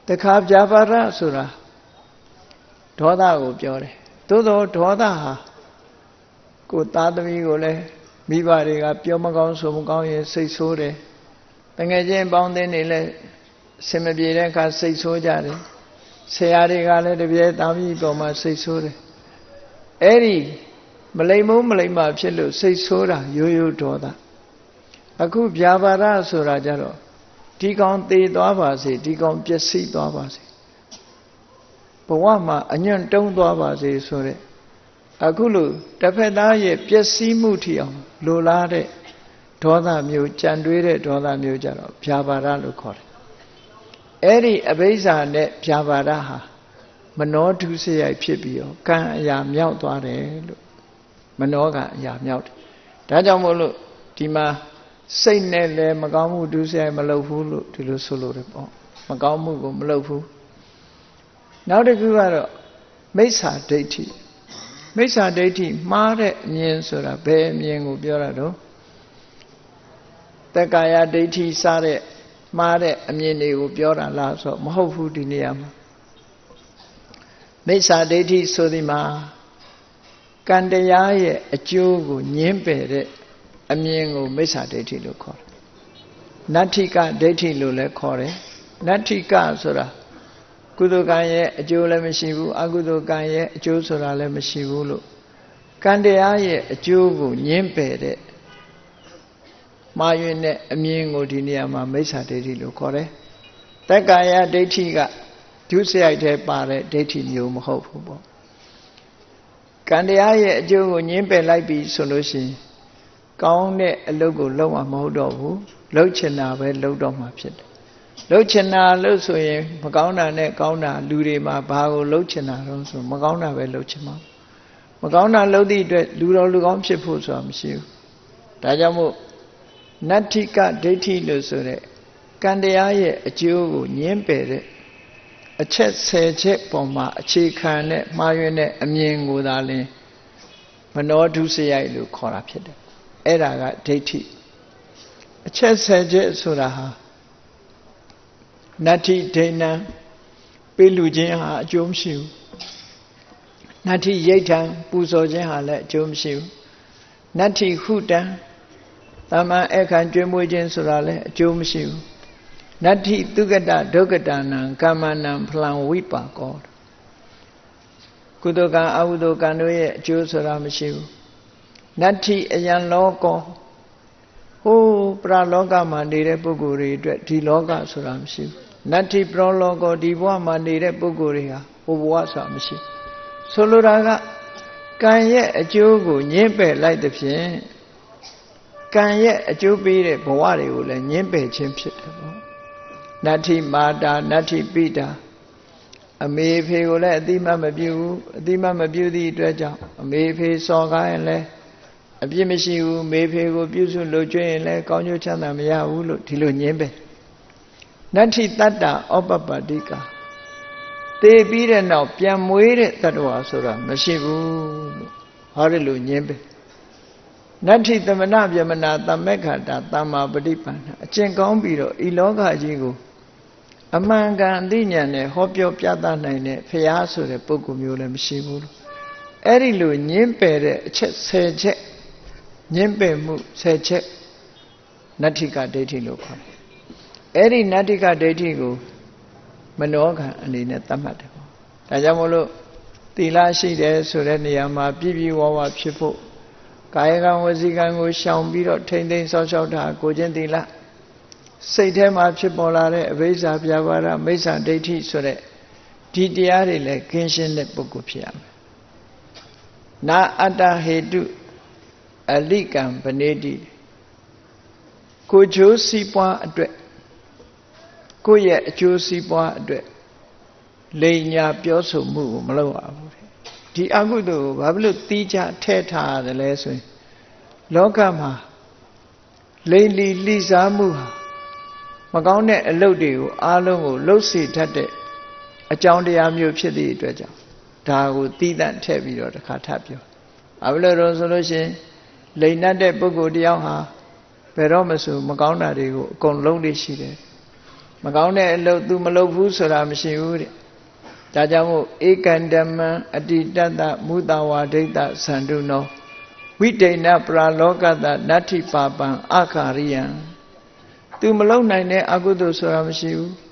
တခါဗျာပါဒဆိုတာဒေါသကိုပြောတယ်သို့သောဒေါသဟာကိုယ်သားသမီးကိုလည်းမိဘတွေကပြောမကောင်းဆိုမကောင်းရင်စိတ်ဆိုးတယ်တကယ်ချင်းပေါင်းသင်းနေလဲစင်မပြေတဲ့အခါစိတ်ဆိုးကြတယ်ဆရာတွေကလည်းတပြဲသားသမီးပေါ်မှာစိတ်ဆိုးတယ်အဲ့ဒီမလိမ္မိုးမလိမ္မာဖြစ်လို့စိတ်ဆိုးတာရိုးရိုးဒေါသအခုဗျာပါဒဆိုတာကြတော့ဒီကောင်သေသွားပါစေဒီကောင်ပျက်စီးသွားပါစေဘဝမှာအညွန့်တုံးသွားပါစေဆိုတဲ့အခုလို့တစ်ဖက်သားရဲ့ပျက်စီးမှုထီအောင်လိုလားတဲ့ဒေါသမျိုးကြံတွေးတဲ့ဒေါသမျိုးကြတော့ဗျာပါဒလို့ခေါ်တယ်အဲ့ဒီအဘိဓါနဲ့ဗျာပါဒဟာမနောဒုစရိုက်ဖြစ်ပြီးတော့ကံအရာမြောက်သွားတယ်လို့မနောကအရာမြောက်တယ်ဒါကြောင့်မို့လို့ဒီမှာစိတ်နဲ့လည်းမကောင်းမှုဒုစရိုက်မလုပ်ဘူးလို့ဒီလိုဆိုလို့တယ်ပေါ့မကောင်းမှုကိုမလုပ်ဘူးနောက်တစ်ခုကတော့မိစ္ဆာဒိဋ္ဌိမိစ္ဆာဒိဋ္ဌိမှားတဲ့အမြင်ဆိုတာဘယ်အမြင်ကိုပြောတာတော့တက္ကာယဒိဋ္ဌိစတဲ့မှားတဲ့အမြင်တွေကိုပြောတာလားဆိုမဟုတ်ဘူးဒီနေရာမှာမိစ္ဆာဒိဋ္ဌိဆိုဒီမှာကံတရားရဲ့အကျိုးကိုညှင်းပယ်တဲ့အမြင်ကိုမိစ္ဆာဒိဋ္ဌိလို့ခေါ်တယ်နတ္ထိကဒိဋ္ဌိလို့လည်းခေါ်တယ်နတ္ထိကဆိုတာကုသိုလ်ကံရဲ့အကျိုးလည်းမရှိဘူးအကုသိုလ်ကံရဲ့အကျိုးဆိုတာလည်းမရှိဘူးလို့ကံတရားရဲ့အကျိုးကိုညှင်းပယ်တဲ့မှားယွင်းတဲ့အမြင်ကိုဒီနေရာမှာမိစ္ဆာဒိဋ္ဌိလို့ခေါ်တယ်တက္ကာယဒိဋ္ဌိကဒုစရိုက်ထဲပါတဲ့ဒိဋ္ဌိမျိုးမဟုတ်ဘူးပေါ့ကံတရားရဲ့အကျိုးကိုညှင်းပယ်လိုက်ပြီဆိုလို့ရှိရင်ကောင်းတဲ့အလုပ်ကိုလုပ်မှာမဟုတ်တော့ဘူးလုပ်ချင်တာပဲလုပ်တော့မှာဖြစ်တယ်လုပ်ချင်တာလို့ဆိုရင်မကောင်းတာနဲ့ကောင်းတာလူတွေမှာဘာကိုလုပ်ချင်တာတော့ဆိုမကောင်းတာပဲလုပ်ချင်မှာမကောင်းတာလုပ်သည့်အတွက်လူတော်လူကောင်းဖြစ်ဖို့ဆိုတာမရှိဘူးဒါကြောင့်မို့နတ္ထိကဒိဋ္ဌိလို့ဆိုတဲ့ကံတရားရဲ့အကျိုးကိုညှင်းပယ်တဲ့အချက်10ချက်ပေါ်မှာအခြေခံတဲ့မှားယွင်းတဲ့အမြင်ကိုသာလျှင်မနောဒုစရိုက်လို့ခေါ်တာဖြစ်တယ်အဲ့ဒါကဒိဋ္ဌိအချက်10ချက်ဆိုတာဟာနတ္ထိဒိဋ္ဌံပေးလူခြင်းဟာအကျိုးမရှိဘူးနတ္ထိယိဋ္ဌံပူဇော်ခြင်းဟာလည်းအကျိုးမရှိဘူးနတ္ထိဟုတံသမ္မာအခန့်ကျွေးမွေးခြင်းဆိုတာလည်းအကျိုးမရှိဘူးနတ္ထိသုကတဒုက္ကတနံကမ္မနံဖလံဝိပါကောကုသိုလ်ကံအကုသိုလ်ကံတို့ရဲ့အကျိုးဆိုတာမရှိဘူးနတ္ထိအယံလောကောဟိုးပရလောကမှာနေတဲ့ပုဂ္ဂိုလ်တွေအတွက်ဒီလောကဆိုတာမရှိဘူးနတ္ထိပရောလောကောဒီဘဝမှာနေတဲ့ပုဂ္ဂိုလ်တွေဟာဟိုဘဝဆိုတာမရှိဆိုလိုတာကကံရဲ့အကျိုးကိုညှင်းပယ်လိုက်တဲ့ဖြင့်ကံရဲ့အကျိုးပေးတဲ့ဘဝတွေကိုလည်းညှင်းပယ်ခြင်းဖြစ်တယ်ပေါ့နတ္ထိမာတာနတ္ထိပိတာအမေဖေကိုလည်းအတိမမပြုဘူးအတိမမပြုသည့်အတွက်ကြောင့်အမေဖေစော်ကားရင်လည်းအပြစ်မရှိဘူးမေဖေကိုပြုစုလို့ကျွရင်လည်းကောင်းကျိုးချမ်းသာမရဘူးလို့ဒီလိုညင်းပဲနတ္ထိတတ္တဩပပတိကာသေပြီးတဲ့နောက်ပြန်မွေးတဲ့တ attva ဆိုတာမရှိဘူးလို့ဟောတယ်လို့ညင်းပဲနတ္ထိသမဏဗျမနာသမ္မက္ခတာသမ္မာပฏิပန္နအကျင့်ကောင်းပြီးတော့ဤလောကကြီးကိုအမှန်ကန်အသိဉာဏ်နဲ့ဟောပြောပြသနိုင်တဲ့ဖရာဆိုတဲ့ပုဂ္ဂိုလ်မျိုးလည်းမရှိဘူးလို့အဲ့ဒီလိုညင်းပယ်တဲ့အချက်10ချက်ညင်းပယ်မှု10ချက်နတ္ထိကဒိဋ္ဌိလို့ခေါ်တယ်အဲ့ဒီနတ္ထိကဒိဋ္ဌိကိုမနောကံအနေနဲ့သတ်မှတ်တယ်ပေါ့ဒါကြောင့်မို့လို့သီလရှိတယ်ဆိုတဲ့နေရာမှာပြည့်ပြည့်ဝဝဖြစ်ဖို့ကာယကံဝစီကံကိုရှောင်ပြီးတော့ထိမ့်သိမ်းဆောက်ရှောက်တာကိုချင်းသီလစိတ်ထဲမှာဖြစ်ပေါ်လာတဲ့အဘိဇ္ဇာပြဘာရမိစ္ဆာဒိဋ္ဌိဆိုတဲ့ ဒီတရားတွေလည်းကင်းရှင်းတဲ့ပုဂ္ဂိုလ်ဖြစ်ရမယ်နာအတ္တဟေတုအလိကံပနေတိကိုကျိုးစီးပွားအတွက်ကိုယ့်ရဲ့အကျိုးစီးပွားအတွက်လိမ်ညာပြောဆိုမှုကိုမလုပ်ရဘူးဒီအကုသိုလ်ကိုဘာဖြစ်လို့တီးခြားထဲထားရတယ်လဲဆိုရင်လောကမှာလိမ်လီလှိစားမှုဟာမကောင်းတဲ့အလုပ်တွေကိုအားလုံးကိုလှုပ်စေတတ်တဲ့အကြောင်းတရားမျိုးဖြစ်သည့်အတွက်ကြောင့်ဒါကိုတီးတန့်ထည့်ပြီးတော့တစ်ခါထပ်ပြောဘာဖြစ်လို့ဆိုလို့ရှိရင်လိမ်တတ်တဲ့ပုဂ္ဂိုလ်တယောက်ဟာဘယ်တော့မှဆိုမကောင်းတာတွေကိုအကုန်လုံးလေးရှိတယ်မကောင်းတဲ့အလုပ် तू မလုပ်ဘူးဆိုတာမရှိဘူးတဲ့ဒါကြောင့်မို့ဧကန္တမံအတိတတ္တမုတဝါဒိတ္တသန္တုနောဝိဒိဏပရာလောကတနတ္ထိပါပံအခါရိယံ तू မလုပ်နိုင်တဲ့အကုသိုလ်ဆိုတာမရှိဘူး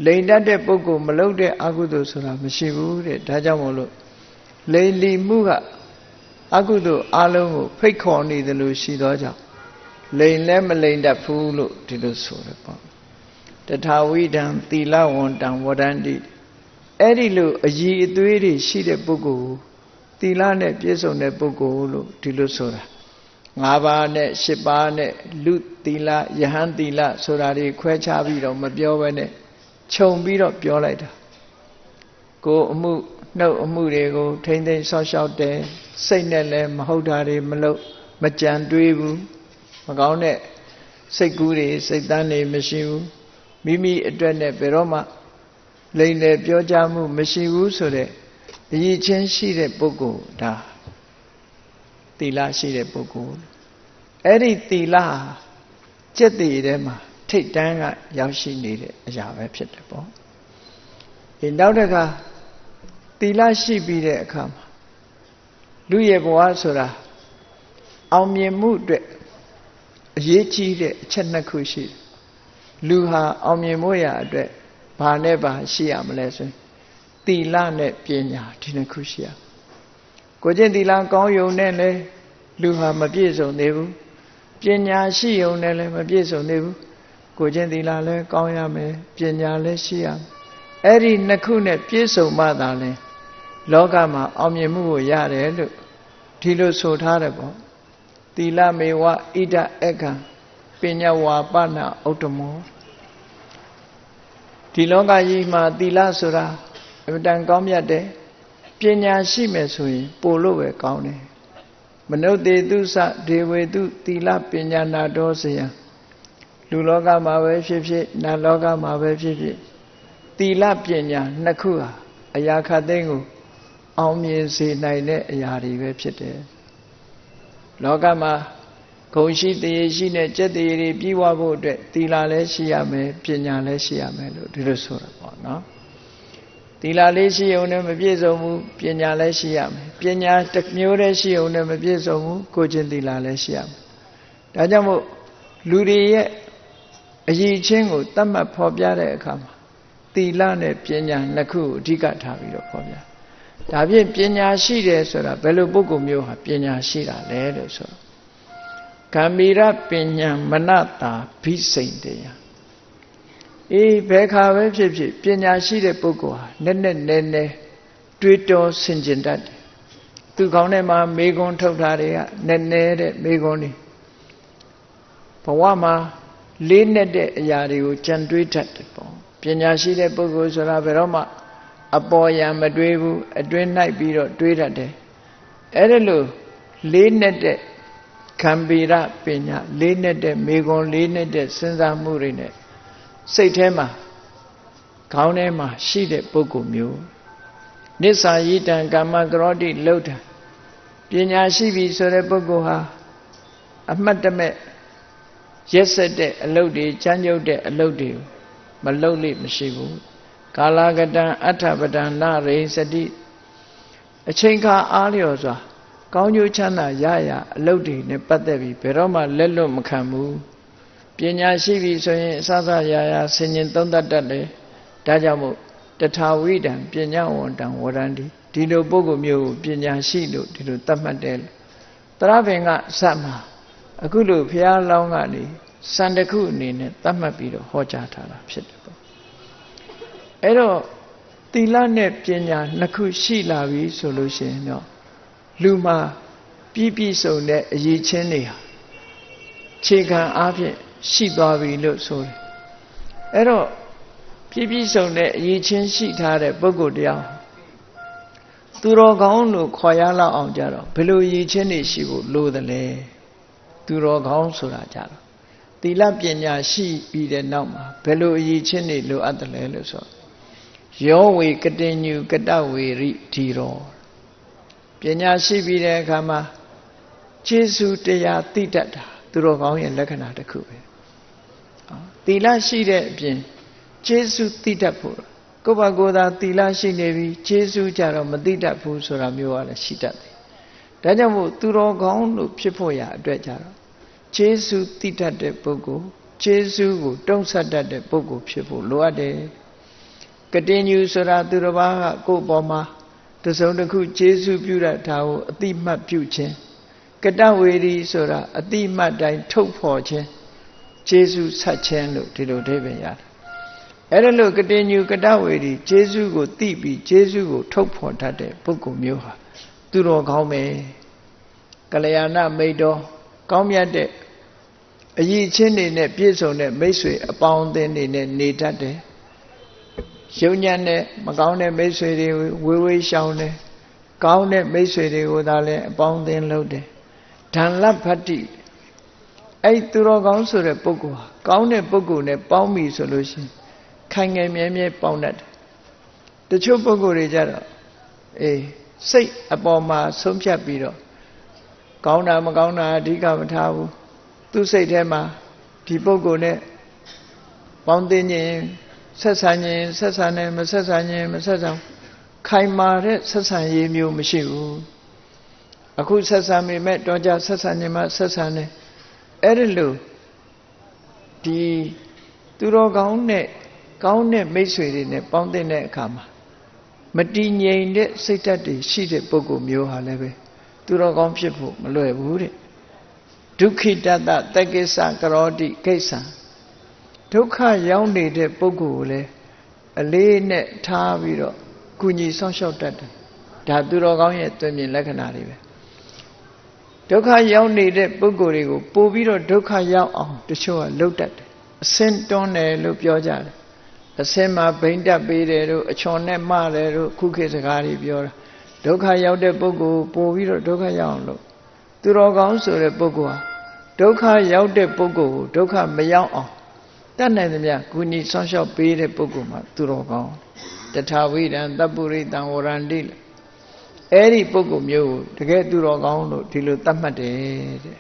လိမ်တတ်တဲ့ပုဂ္ဂိုလ်မလုပ်တဲ့အကုသိုလ်ဆိုတာမရှိဘူးတဲ့ဒါကြောင့်မို့လို့လိမ်လီမှုကအကုသိုလ်အလုံးကိုဖိတ်ခေါ်နေတယ်လို့ရှိသောကြောင့်လိမ်လည်းမလိမ်တတ်ဘူးလို့ဒီလိုဆိုတယ်ပေါ့တထာဝိဒံသီလဝန္တံဝဒန္တိအဲ့ဒီလိုအည်အသွေးတွေရှိတဲ့ပုဂ္ဂိုလ်ကိုသီလနဲ့ပြည့်စုံတဲ့ပုဂ္ဂိုလ်လို့ဒီလိုဆိုတာ၅ပါးနဲ့၈ပါးနဲ့လူသီလယဟန်သီလဆိုတာတွေခွဲခြားပြီးတော့မပြောဘဲနဲ့ခြုံပြီးတော့ပြောလိုက်တာကိုယ်အမှုနှုတ်အမှုတွေကိုထိမ့်သိမ်းဆောက်ရှောက်တယ်စိတ်နဲ့လည်းမဟုတ်တာတွေမလုပ်မကြံတွေးဘူးမကောင်းတဲ့စိတ်ကူးတွေစိတ်တန်းတွေမရှိဘူးမိမိအတွက်နဲ့ဘယ်တော့မှလိမ်လည်ပြောကြားမှုမရှိဘူးဆိုတဲ့အရည်ချင်းရှိတဲ့ပုဂ္ဂိုလ်ဒါသီလရှိတဲ့ပုဂ္ဂိုလ်အဲ့ဒီသီလကျက်တည်ထဲမှာထိတ်တန်းကရောက်ရှိနေတဲ့အရာပဲဖြစ်တယ်ပေါ့ဒီနောက်တစ်ခါသီလရှိပြီးတဲ့အခါမှာလူရဲ့ဘဝဆိုတာအောင်မြင်မှုအတွက်အရေးကြီးတဲ့အချက်နှစ်ခုရှိတယ်လူဟာအောင်မြင်မှုရာအတွက်ဘာနဲ့ဘာရှိရမလဲဆိုရင်သီလနဲ့ပညာဒီနှစ်ခုရှိရကိုကျင့်သီလကောင်းယုံနဲ့လည်းလူဟာမပြည့်စုံသေးဘူးပညာရှိယုံနဲ့လည်းမပြည့်စုံသေးဘူးကိုကျင့်သီလလည်းကောင်းရမယ်ပညာလည်းရှိရမယ်အဲ့ဒီနှစ်ခုနဲ့ပြည့်စုံမှသာလဲလောကမှာအောင်မြင်မှုကိုရတယ်လို့ဒီလိုဆိုထားတယ်ပေါ့သီလမေဝဣဒအခံပညာဝါပနာဥတ္တမောဒီလောကကြီးမှာသီလဆိုတာအမှန်တန်ကောင်းမြတ်တယ်ပညာရှိမယ်ဆိုရင်ပို့လို့ပဲကောင်းတယ်မနုဿေတုသဒေဝေတုသီလပညာနာတော်စေယံလူလောကမှာပဲဖြစ်ဖြစ်နတ်လောကမှာပဲဖြစ်ဖြစ်သီလပညာနှစ်ခုဟာအရာခတ်သိမ်းကိုအောင်မြင်စေနိုင်တဲ့အရာတွေပဲဖြစ်တယ်လောကမှာဂုဏ်ရှိတရေရှိနဲ့ကျက်တရေတွေပြီးဝဖို့အတွက်သီလလည်းရှိရမယ်ပညာလည်းရှိရမယ်လို့ဒီလိုဆိုတာပေါ့နော်သီလလေးရှိုံနဲ့မပြည့်စုံဘူးပညာလည်းရှိရမယ်ပညာတစ်မျိုးတည်းရှိုံနဲ့မပြည့်စုံဘူးကိုယ်ချင်းသီလလည်းရှိရမယ်ဒါကြောင့်မို့လူတွေရဲ့အရည်ချင်းကိုတတ်မှတ်ဖော်ပြတဲ့အခါမှာသီလနဲ့ပညာနှစ်ခုကိုအဓိကထားပြီးတော့ဖော်ပြဒါဖြင့်ပညာရှိတယ်ဆိုတာဘယ်လိုပုဂ္ဂိုလ်မျိုးဟာပညာရှိတာလဲလို့ဆိုတော့ဂမ္ဗီရပညာမနတာဘိစိန်တရားအေးဘယ်ခါပဲဖြစ်ဖြစ်ပညာရှိတဲ့ပုဂ္ဂိုလ်ဟာနက်နက်နဲနဲတွေးတောဆင်ခြင်တတ်တယ်သူကောင်းထဲမှာမေခွန်းထုတ်တာတွေကနက်နဲတဲ့မေခွန်းတွေဘဝမှာလေးနက်တဲ့အရာတွေကိုကြံတွေးတတ်တယ်ပေါ့ပညာရှိတဲ့ပုဂ္ဂိုလ်ဆိုတာဘယ်တော့မှအပေါ်ယံမတွေးဘူးအတွင်း၌ပြီးတော့တွေးတတ်တယ်အဲ့ဒါလို့လေးနက်တဲ့ဂမ္ဗီရပညာလေးနက်တဲ့မေခွန်းလေးနက်တဲ့စဉ်းစားမှုတွေနဲ့စိတ်ထဲမှာခေါင်းထဲမှာရှိတဲ့ပုဂ္ဂိုလ်မျိုးနိစ္စယိတံကာမကရောတိလှုပ်တာပညာရှိပြီဆိုတဲ့ပုဂ္ဂိုလ်ဟာအမှတ်တမဲ့ရက်စက်တဲ့အလုပ်တွေချမ်းကျုပ်တဲ့အလုပ်တွေမလုပ်လိမ့်မရှိဘူးကာလကတံအဋ္ဌပဒံနရိစတိအချိန်ခါအားလျော်စွာကောင်းကျိုးချမ်းသာရရအလုပ်တွေနဲ့ပတ်သက်ပြီးဘယ်တော့မှလက်လွတ်မခံဘူးပညာရှိပြီဆိုရင်အစစရာရာဆင်ញင်သုံးသပ်တတ်တယ်ဒါကြောင့်မို့တထာဝိဒံပညာဝန္တံဝရန္တိဒီလိုပုဂ္ဂိုလ်မျိုးကိုပညာရှိလို့ဒီလိုသတ်မှတ်တယ်သရပင်ကစမှာအခုလိုဘုရားလောင်းကနေစံတစ်ခုအနေနဲ့သတ်မှတ်ပြီးတော့ဟောကြားထားတာဖြစ်တယ်ပေါ့အဲ့တော့ သီလနဲ့ပညာနှစ်ခုရှိလာပြီဆိုလို့ရှိရင်တော့လူမှာပြည့်စုံတဲ့အရေးချင်းတွေဟာခြေခံအားဖြင့်ရှိသွားပြီလို့ဆိုတယ်အဲ့တော့ပြည့်စုံတဲ့အရေးချင်းရှိထားတဲ့ပုဂ္ဂိုလ်တရားသူတော်ကောင်းလို့ခေါ်ရလောက်အောင်ကြတော့ဘယ်လိုအရေးချင်းတွေရှိဖို့လိုသလဲသူတော်ကောင်းဆိုတာကြတော့သီလပညာရှိပြီးတဲ့နောက်မှာဘယ်လိုအရေးချင်းတွေလိုအပ်တယ်လဲလို့ဆိုယောဝေကတိညုကတဝေရိဒီရောပညာရှိပြီးတဲ့အခါမှာကျေစုတရားသိတတ်တာသူတော်ကောင်းရဲ့လက္ခဏာတစ်ခုပဲသီလရှိတဲ့အပြင်ကျေစုသိတတ်ဖို့ကိုယ့်ဘာကိုယ်သာသီလရှိနေပြီကျေစုကြတော့မသိတတ်ဘူးဆိုတာမျိုးကလည်းရှိတတ်တယ်ဒါကြောင့်မို့သူတော်ကောင်းလို့ဖြစ်ဖို့ရအတွက်ကြတော့ကျေစုသိတတ်တဲ့ပုဂ္ဂိုလ်ကျေစုကိုတုံ့ဆက်တတ်တဲ့ပုဂ္ဂိုလ်ဖြစ်ဖို့လိုအပ်တယ်ကတိညုဆိုတာသူတစ်ပါးကကိုယ့်ပေါ်မှာတစုံတစ်ခုကျေစုပြုတတ်တာကိုအတိမတ်ပြုခြင်းကတဝေရီဆိုတာအတိမတ်တိုင်းထုတ်ဖော်ခြင်းကျေစုဆက်ခြင်းလို့ဒီလိုအဓိပ္ပာယ်ရတယ်အဲ့ဒါလို့ကတိညုကတဝေရီကျေစုကိုသိပြီးကျေစုကိုထုတ်ဖော်တတ်တဲ့ပုဂ္ဂိုလ်မျိုးဟာသူတော်ကောင်းပဲကလျာဏမိတ်တော်ကောင်းမြတ်တဲ့အရေးချင်းတွေနဲ့ပြည့်စုံတဲ့မိတ်ဆွေအပေါင်းအသင်းတွေနဲ့နေတတ်တယ်ယုံညံ့တဲ့မကောင်းတဲ့မိတ်ဆွေတွေဝေးဝေးရှောင်တယ်ကောင်းတဲ့မိတ်ဆွေတွေကိုသာလည်းအပေါင်းအသင်းလုပ်တယ်ဓမ္လဖတ္တိအဲ့သူတော်ကောင်းဆိုတဲ့ပုဂ္ဂိုလ်ဟာကောင်းတဲ့ပုဂ္ဂိုလ်နဲ့ပေါင်းပြီဆိုလို့ရှိရင်ခိုင်ငယ်မြဲမြဲပေါင်းတတ်တယ်တချို့ပုဂ္ဂိုလ်တွေကြတော့စိတ်အပေါ်မှာဆုံးဖြတ်ပြီးတော့ကောင်းတာမကောင်းတာအဓိကမထားဘူးသူ့စိတ်ထဲမှာဒီပုဂ္ဂိုလ်နဲ့ပေါင်းသိခြင်းဆက်ဆံခြင်းဆက်ဆံတယ်မဆက်ဆံခြင်းမဆက်ဆံခိုင်မာတဲ့ဆက်ဆံရေးမျိုးမရှိဘူးအခုဆက်ဆံမိမဲ့တော့ကြဆက်ဆံခြင်းမှဆက်ဆံတယ်အဲ့ဒီလိုဒီသူတော်ကောင်းနဲ့ကောင်းတဲ့မိတ်ဆွေတွေနဲ့ပေါင်းတဲ့အခါမှာမတည်ငြိမ်တဲ့စိတ်ဓာတ်တွေရှိတဲ့ပုဂ္ဂိုလ်မျိုးဟာလည်းပဲသူတော်ကောင်းဖြစ်ဖို့မလွယ်ဘူးတဲ့ဒုက္ခိတတတက္ကိစ္စကရောတိကိစ္စဒုက္ခရောက်နေတဲ့ပုဂ္ဂိုလ်ကိုလည်းအလေးနဲ့ထားပြီးတော့ကုညီဆောင်ရှောက်တတ်တယ်ဒါသူတော်ကောင်းရဲ့သွင်ပြင်လက္ခဏာတွေပဲဒုက္ခရောက်နေတဲ့ပုဂ္ဂိုလ်တွေကိုပို့ပြီးတော့ဒုက္ခရောက်အောင်တချို့ကလှုပ်တတ်တယ်အစင်းတွန်းတယ်လို့ပြောကြတယ်အစင်းမှာဘိမ့်တက်ပေးတယ်တို့အချွန်နဲ့မတယ်တို့ခုခေတ်စကားတွေပြောတာဒုက္ခရောက်တဲ့ပုဂ္ဂိုလ်ပို့ပြီးတော့ဒုက္ခရောက်အောင်လို့သူတော်ကောင်းဆိုတဲ့ပုဂ္ဂိုလ်ဟာဒုက္ခရောက်တဲ့ပုဂ္ဂိုလ်ကိုဒုက္ခမရောက်အောင်တတ်နိုင်သမျှကုညီဆောင်ရှောက်ပေးတဲ့ပုဂ္ဂိုလ်မှာသူတော်ကောင်းတထာဝိရံတပ္ပုရိတံဝရန္တိအဲ့ဒီပုဂ္ဂိုလ်မျိုးကိုတကယ်သူတော်ကောင်းလို့ဒီလိုသတ်မှတ်တယ်တဲ့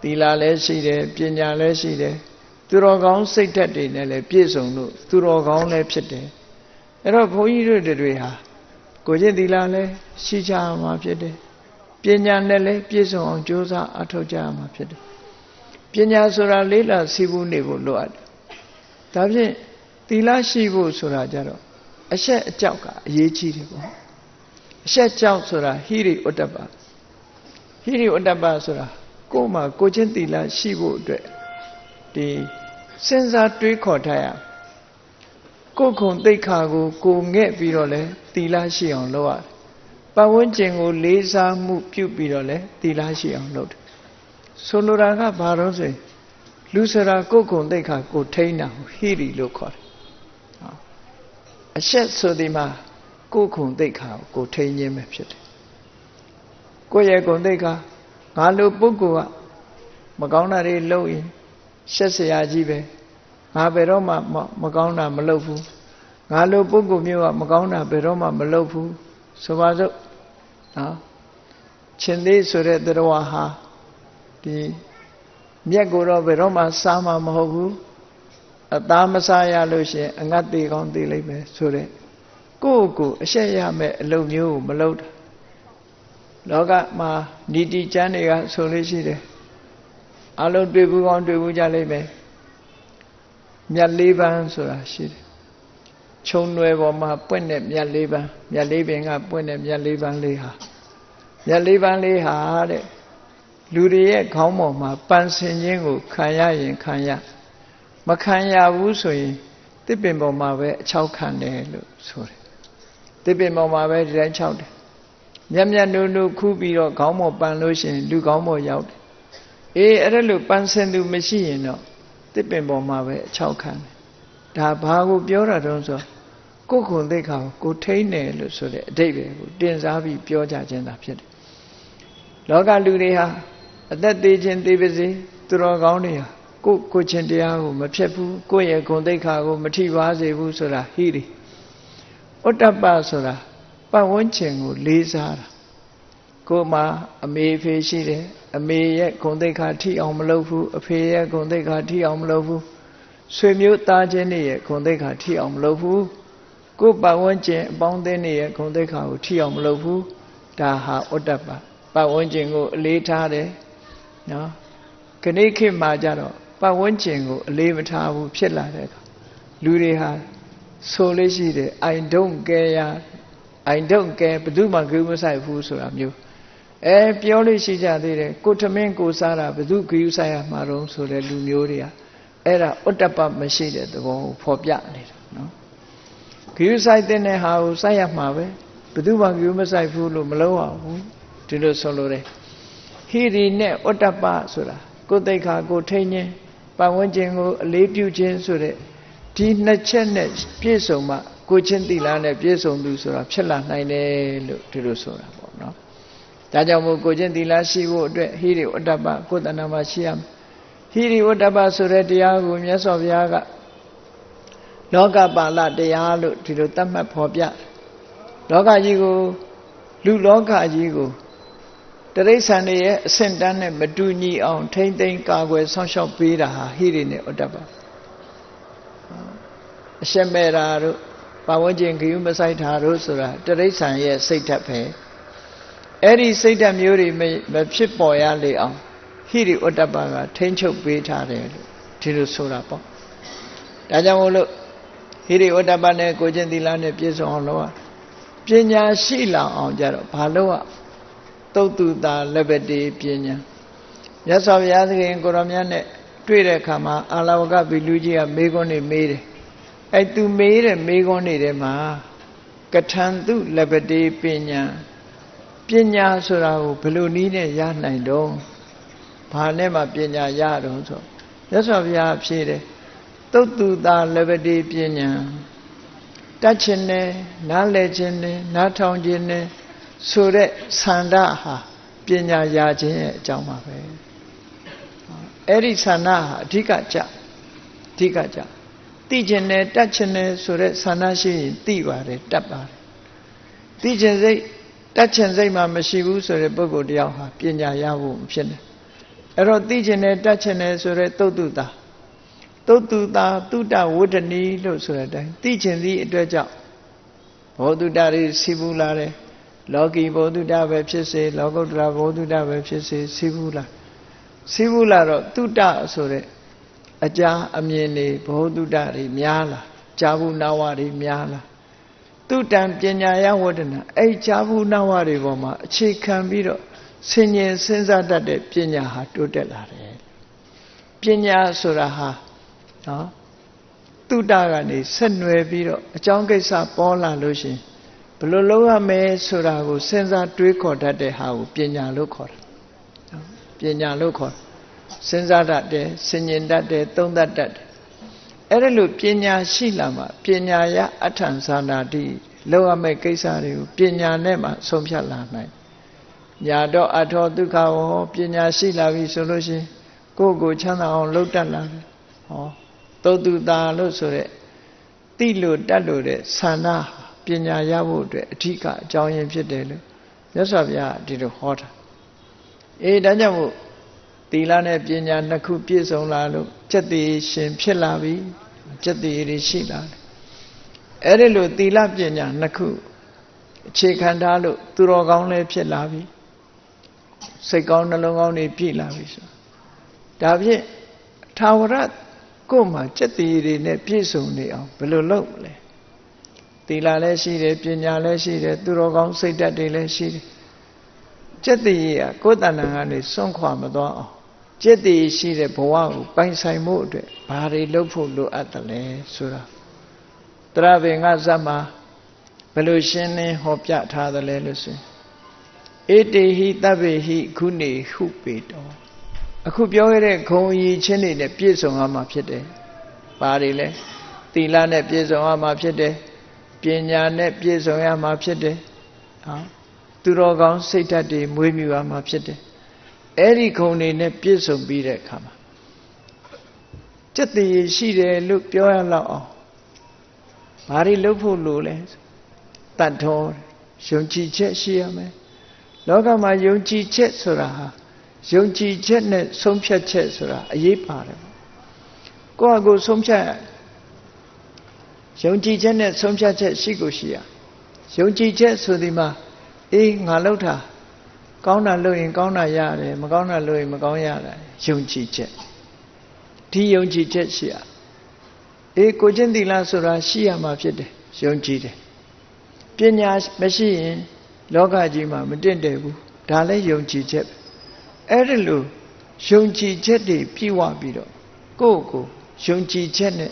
သီလလည်းရှိတယ်ပညာလည်းရှိတယ်သူတော်ကောင်းစိတ်ဓာတ်တွေနဲ့လည်းပြည့်စုံလို့သူတော်ကောင်းလည်းဖြစ်တယ်အဲ့တော့ဘုန်းကြီးတို့တွေဟာကိုယ်ချင်းသီလလည်းရှိကြမှာဖြစ်တယ်ပညာနဲ့လည်းပြည့်စုံအောင်ကြိုးစားအထောက်ကြရမှာဖြစ်တယ်ပညာဆိုတာလေးလာစီးပူးနေဖို့လိုအပ်တယ်ဒါဖြင့်သီလရှိဖို့ဆိုတာကြတော့အရှက်အကြောက်ကအရေးကြီးတယ်ပေါ့အရှက်ကြောက်ဆိုတာဟိရိဥတ္တပဟိရိဥတ္တပဆိုတာကိုယ်မှာကိုချင်းသီလရှိဖို့အတွက်ဒီစဉ်းစားတွေးခေါ်ထားရကိုယ်ခုံသိက္ခာကိုကိုငဲ့ပြီးတော့လဲသီလရှိအောင်လုပ်ရတယ်ပတ်ဝန်းကျင်ကိုလေးစားမှုပြုပြီးတော့လဲသီလရှိအောင်လုပ်တယ်ဆိုလိုတာကဘာလို့ဆိုရင်လူစရာကိုယ်ခုံသိက္ခာကိုထိန်းတာဟိရိလို့ခေါ်တယ်အရှက်ဆိုဒီမှာကိုယ်ခုံသိက္ခာကိုထိန်းခြင်းပဲဖြစ်တယ်ကိုယ့်ရဲ့ခုံသိက္ခာငါလိုပုဂ္ဂိုလ်ကမကောင်းတာတွေလုပ်ရင်ရှက်စရာကြီးပဲငါဘယ်တော့မှမကောင်းတာမလုပ်ဘူးငါလိုပုဂ္ဂိုလ်မျိုးကမကောင်းတာဘယ်တော့မှမလုပ်ဘူးဆိုပါစို့နော်ရှင်သေးဆိုတဲ့တရားဟာဒီမြက်ကိုတော့ဘယ်တော့မှစားမှာမဟုတ်ဘူးအသားမစားရလို့ရှိရင်အငတ်သေးကောင်းသေးလိမ့်မယ်ဆိုတဲ့ကိုယ့်ကိုအရှက်ရမဲ့အလုပ်မျိုးကိုမလုပ်တာလောကမှာဏီတိကျမ်းတွေကဆိုလို့ရှိတယ်အလုံးတွေ့ဘူးကောင်းတွေ့ဘူးကြလိမ့်မယ်မြတ်လေးပန်းဆိုတာရှိတယ်ခြုံနွယ်ပေါ်မှာပွင့်တဲ့မြတ်လေးပန်းမြတ်လေးပင်ကပွင့်တဲ့မြတ်လေးပန်းလေးဟာမြတ်လေးပန်းလေးဟာတဲ့လူတွေရဲ့ခေါင်းပေါ်မှာပန်းစင်ခြင်းကိုခံရရင်ခံရမခံရဘူးဆိုရင် တစ်ပင်ပေါ်မှာပဲအချောက်ခံတယ်လို့ဆိုတယ်တစ်ပင်ပေါ်မှာပဲဒီတိုင်းချောက်တယ်မြတ်မြတ်နုနုခူးပြီးတော့ခေါင်းပေါ်ပန်လို့ရှိရင်လူခေါင်းပေါ်ရောက်တယ်အဲ့ဒါလို့ပန်ဆင်သူမရှိရင်တော့တစ်ပင်ပေါ်မှာပဲအချောက်ခံတယ်ဒါဘာကိုပြောတာတုံးဆိုကိုယ်ခုန်သိက္ခာကိုထိန်းတယ်လို့ဆိုတဲ့အဓိပ္ပာယ်ကိုတင်စားပြီးပြောကြခြင်းသာဖြစ်တယ်လောကလူတွေဟာအသက်သေးခြင်းသေးပါစေသူတော်ကောင်းတွေဟာကိုချင်းတရားကိုမဖြတ်ဘူးကိုယ့်ရဲ့ဂုဏ်သိက္ခာကိုမထိပါစေဘူးဆိုတာဟိရိဩတ္တပဆိုတာပတ်ဝန်းကျင်ကိုလေးစားတာကိုယ်မှာအမေဖေရှိတယ်အမေရဲ့ဂုဏ်သိက္ခာထိအောင်မလုပ်ဘူးအဖေရဲ့ဂုဏ်သိက္ခာထိအောင်မလုပ်ဘူးဆွေမျိုးသားချင်းတွေရဲ့ဂုဏ်သိက္ခာထိအောင်မလုပ်ဘူးကိုယ်ပတ်ဝန်းကျင်အပေါင်းအသင်းတွေရဲ့ဂုဏ်သိက္ခာကိုထိအောင်မလုပ်ဘူးဒါဟာဩတ္တပပတ်ဝန်းကျင်ကိုအလေးထားတယ်နော်ခဏခေတ်မှာကြတော့ပတ်ဝန်းကျင်ကိုအလေးမထားဘူးဖြစ်လာတဲ့အခါလူတွေဟာဆိုလို့ရှိတယ် I don't care ဘယ်သူမှဂရုမစိုက်ဘူးဆိုတာမျိုးပြောလို့ရှိကြသေးတယ်ကိုထမင်းကိုစားတာဘယ်သူဂရုစိုက်ရမှာတော့ဆိုတဲ့လူမျိုးတွေကအဲ့ဒါဩတ္တပမရှိတဲ့သဘောကိုဖော်ပြနေတာနော်ဂရုစိုက်တဲ့ဟာကိုစိုက်ရမှာပဲဘယ်သူမှဂရုမစိုက်ဘူးလို့မလုပ်ရဘူးဒီလိုဆိုလိုတယ်ဟိရိနဲ့ဩတ္တပဆိုတာကိုယ်သိက္ခာကိုထိန်းခြင်းပတ်ဝန်းကျင်ကိုအလေးပြုခြင်းဆိုတဲ့ဒီနှစ်ချက်နဲ့ပြည့်စုံမှကိုချင်းသီလနဲ့ပြည့်စုံသူဆိုတာဖြစ်လာနိုင်တယ်လို့ဒီလိုဆိုတာပေါ့နော်ဒါကြောင့်မို့ကိုချင်းသီလရှိဖို့အတွက်ဟိရိဩတ္တပကိုယ်တဏ္ဍာမှာရှိရမယ်ဟိရိဩတ္တပဆိုတဲ့တရားကိုမြတ်စွာဘုရားကလောကပါဠတရားလို့ဒီလိုသတ်မှတ်ဖော်ပြလောကကြီးကိုလူလောကကြီးကိုတရိစ္ဆာန်တွေရဲ့အဆင့်တန်းနဲ့မတူညီအောင်ထိမ့်သိမ်းကာကွယ်ဆောင်းရှောက်ပေးတာဟာဟိရိနဲ့ဩတ္တပအရှက်မဲ့တာတို့ပတ်ဝန်းကျင်ဂရုမစိုက်တာတို့ဆိုတာတရိစ္ဆာန်ရဲ့စိတ်ဓာတ်ပဲအဲ့ဒီစိတ်ဓာတ်မျိုးတွေမဖြစ်ပေါ်ရလေအောင်ဟိရိဩတ္တပကထိမ့်ချုပ်ပေးထားတယ်လို့ဒီလိုဆိုတာပေါ့ဒါကြောင့်မို့လို့ဟိရိဩတ္တပနဲ့ကိုချင်းသီလနဲ့ပြည့်စုံအောင်လုပ်ရပညာရှိလာအောင်ကြတော့ဘာလို့သုတ်တုတာလက်ပတိပညာမြတ်စွာဘုရားသခင်ကိုရောမြတ်နဲ့တွေ့တဲ့အခါမှာအာလဝကဘီလူကြီးကမေးခွန်းတွေမေးတယ်အဲ့သူမေးတဲ့မေးခွန်းတွေထဲမှာကထံတုလက်ပတိပညာဆိုတာကိုဘယ်လိုနည်းနဲ့ရနိုင်တော့ဘာနဲ့မှပညာရတော့ဆိုမြတ်စွာဘုရားဖြေတယ်သုတ်တုတာလက်ပတိပညာတတ်ခြင်းနဲ့နားလည်ခြင်းနဲ့နားထောင်ခြင်းနဲ့ဆိုတဲ့ဆန္ဒဟာပညာရခြင်းရဲ့အကြောင်းပါပဲအဲ့ဒီဆန္ဒဟာအဓိကကြသိခြင်းနဲ့တတ်ခြင်းနဲ့ဆိုတဲ့ဆန္ဒရှိရင်သိပါတယ်တတ်ပါတယ်သိခြင်းစိတ်တတ်ခြင်းစိတ်မှမရှိဘူးဆိုတဲ့ပုဂ္ဂိုလ်တယောက်ဟာပညာရဖို့မဖြစ်နဲ့အဲ့တော့သိခြင်းနဲ့တတ်ခြင်းနဲ့ဆိုတဲ့သုတ်တုတာသုတ္တဝဒ္ဒနီလို့ဆိုတဲ့အတိုင်းသိခြင်းသည်အတွက်ကြောင့်ဘောဓုတ္တတွေစီးပူလာတယ်လောကီဘောဓုတ္တပဲဖြစ်စေလောကုတ္တရာဘောဓုတ္တပဲဖြစ်စေစီးပူလာတော့သုတ္တဆိုတဲ့အကြာအမြင်တွေဘောဓုတ္တတွေများလာဇာဘူးနာဝတွေများလာသုတံပညာယဝဒ္ဒနာအဲ့ဇာဘူးနာဝတွေပေါ်မှာအခြေခံပြီးတော့ဆင်ញင်စဉ်းစားတတ်တဲ့ပညာဟာတိုးတက်လာတယ်ပညာဆိုတာဟာနော်သုတ္တကနေဆက်နွယ်ပြီးတော့အကြောင်းကိစ္စပေါ်လာလို့ရှိရင်ဘယ်လိုလုပ်ရမလဲဆိုတာကိုစဉ်းစားတွေးခေါ်တတ်တဲ့ဟာကိုပညာလို့ခေါ်တာပညာလို့ခေါ်တာစဉ်းစားတတ်တယ်ဆင်ញင်တတ်တယ်သုံးသပ်တတ်တယ်အဲ့ဒါလို့ပညာရှိလာမှပညာရအထံသာနာတိလုပ်ရမယ့်ကိစ္စတွေကိုပညာနဲ့မှဆုံးဖြတ်လာနိုင်ညာတော့အထောဒုက္ခဝဟောပညာရှိလာပြီဆိုလို့ရှိရင်ကိုယ့်ကိုချမ်းသာအောင်လုပ်တတ်လာတယ်ဟောသုတ်တုတာလို့ဆိုတဲ့သိလို့တတ်လို့တဲ့ဆန္ဒပညာရဖို့အတွက်အဓိကအကြောင်းရင်းဖြစ်တယ်လို့မြတ်စွာဘုရားဒီလိုဟောတာဒါကြောင့်မို့သီလနဲ့ပညာနှစ်ခုပြည့်စုံလာလို့ကျက်တည်ရှင်ဖြစ်လာပြီကျက်တည်ရရှိလာတယ်အဲ့ဒီလိုသီလပညာနှစ်ခုအခြေခံထားလို့သူတော်ကောင်းလည်းဖြစ်လာပြီစိတ်ကောင်းနှလုံးကောင်းတွေပြည့်လာပြီဆိုဒါဖြင့်ထာဝရကိုယ်မှာကျက်တည်ရနဲ့ပြည့်စုံနေအောင်ဘယ်လိုလုပ်မလဲသီလလည်းရှိတယ်ပညာလည်းရှိတယ်သူတော်ကောင်းစိတ်ဓာတ်တွေလည်းရှိတယ်ကျက်တည်ရကိုယ်တဏ္ဍာကနေစွန့်ခွာမသွားအောင်ကျက်တည်ရှိတဲ့ဘဝကိုပိုင်ဆိုင်မှုအတွက်ဘာတွေလုပ်ဖို့လိုအပ်တယ်လဲဆိုတာ တရဘေငါဇတ်မှာဘယ်လိုရှင်းလင်းဟောပြထားသလဲလို့ဆိုဧတေဟိတဗ္ဗေဟိခုနေဟုပေတောအခုပြောခဲ့တဲ့ဂုံအည်ချင်းတွေနဲ့ပြည့်စုံရမှာဖြစ်တယ်။ဘာတွေလဲသီလနဲ့ပြည့်စုံရမှာဖြစ်တယ်။ပညာနဲ့ပြည့်စုံရမှာဖြစ်တယ်။ဟောသူတော်ကောင်းစိတ်ဓာတ်တွေမွေးမြူရမှာဖြစ်တယ်။အဲ့ဒီဂုံတွေနဲ့ပြည့်စုံပြီးတဲ့အခါမှာจิตတည်ရှိတယ်လို့ပြောရလောက်အောင်ဘာတွေလုပ်ဖို့လိုလဲတတ်တော်ယုံကြည်ချက်ရှိရမယ်လောကမှာယုံကြည်ချက်ဆိုတာဟာယုံကြည်ချက်နဲ့ဆုံးဖြတ်ချက်ဆိုတာအရေးပါတယ်ကိုယ့်အကိုဆုံးဖြတ်ယုံကြည်ချက်နဲ့ဆုံးဖြတ်ချက်ရှိကိုရှိရယုံကြည်ချက်ဆိုဒီမှာအေးငါလှုပ်တာကောင်းတာလုပ်ရင်ကောင်းတာရတယ်မကောင်းတာလုပ်ရင်မကောင်းရတယ်ယုံကြည်ချက်ဒီယုံကြည်ချက်ရှိရအေးကိုချင်းသီလဆိုတာရှိရမှာဖြစ်တယ်ယုံကြည်တယ်ပညာမရှိရင်လောကကြီးမှာမတင့်တယ်ဘူးဒါလည်းယုံကြည်ချက်အဲ့ဒီလိုယုံကြည်ချက်တွေပြည့်ဝပြီးတော့ကိုယ့်ကိုယုံကြည်ချက်နဲ့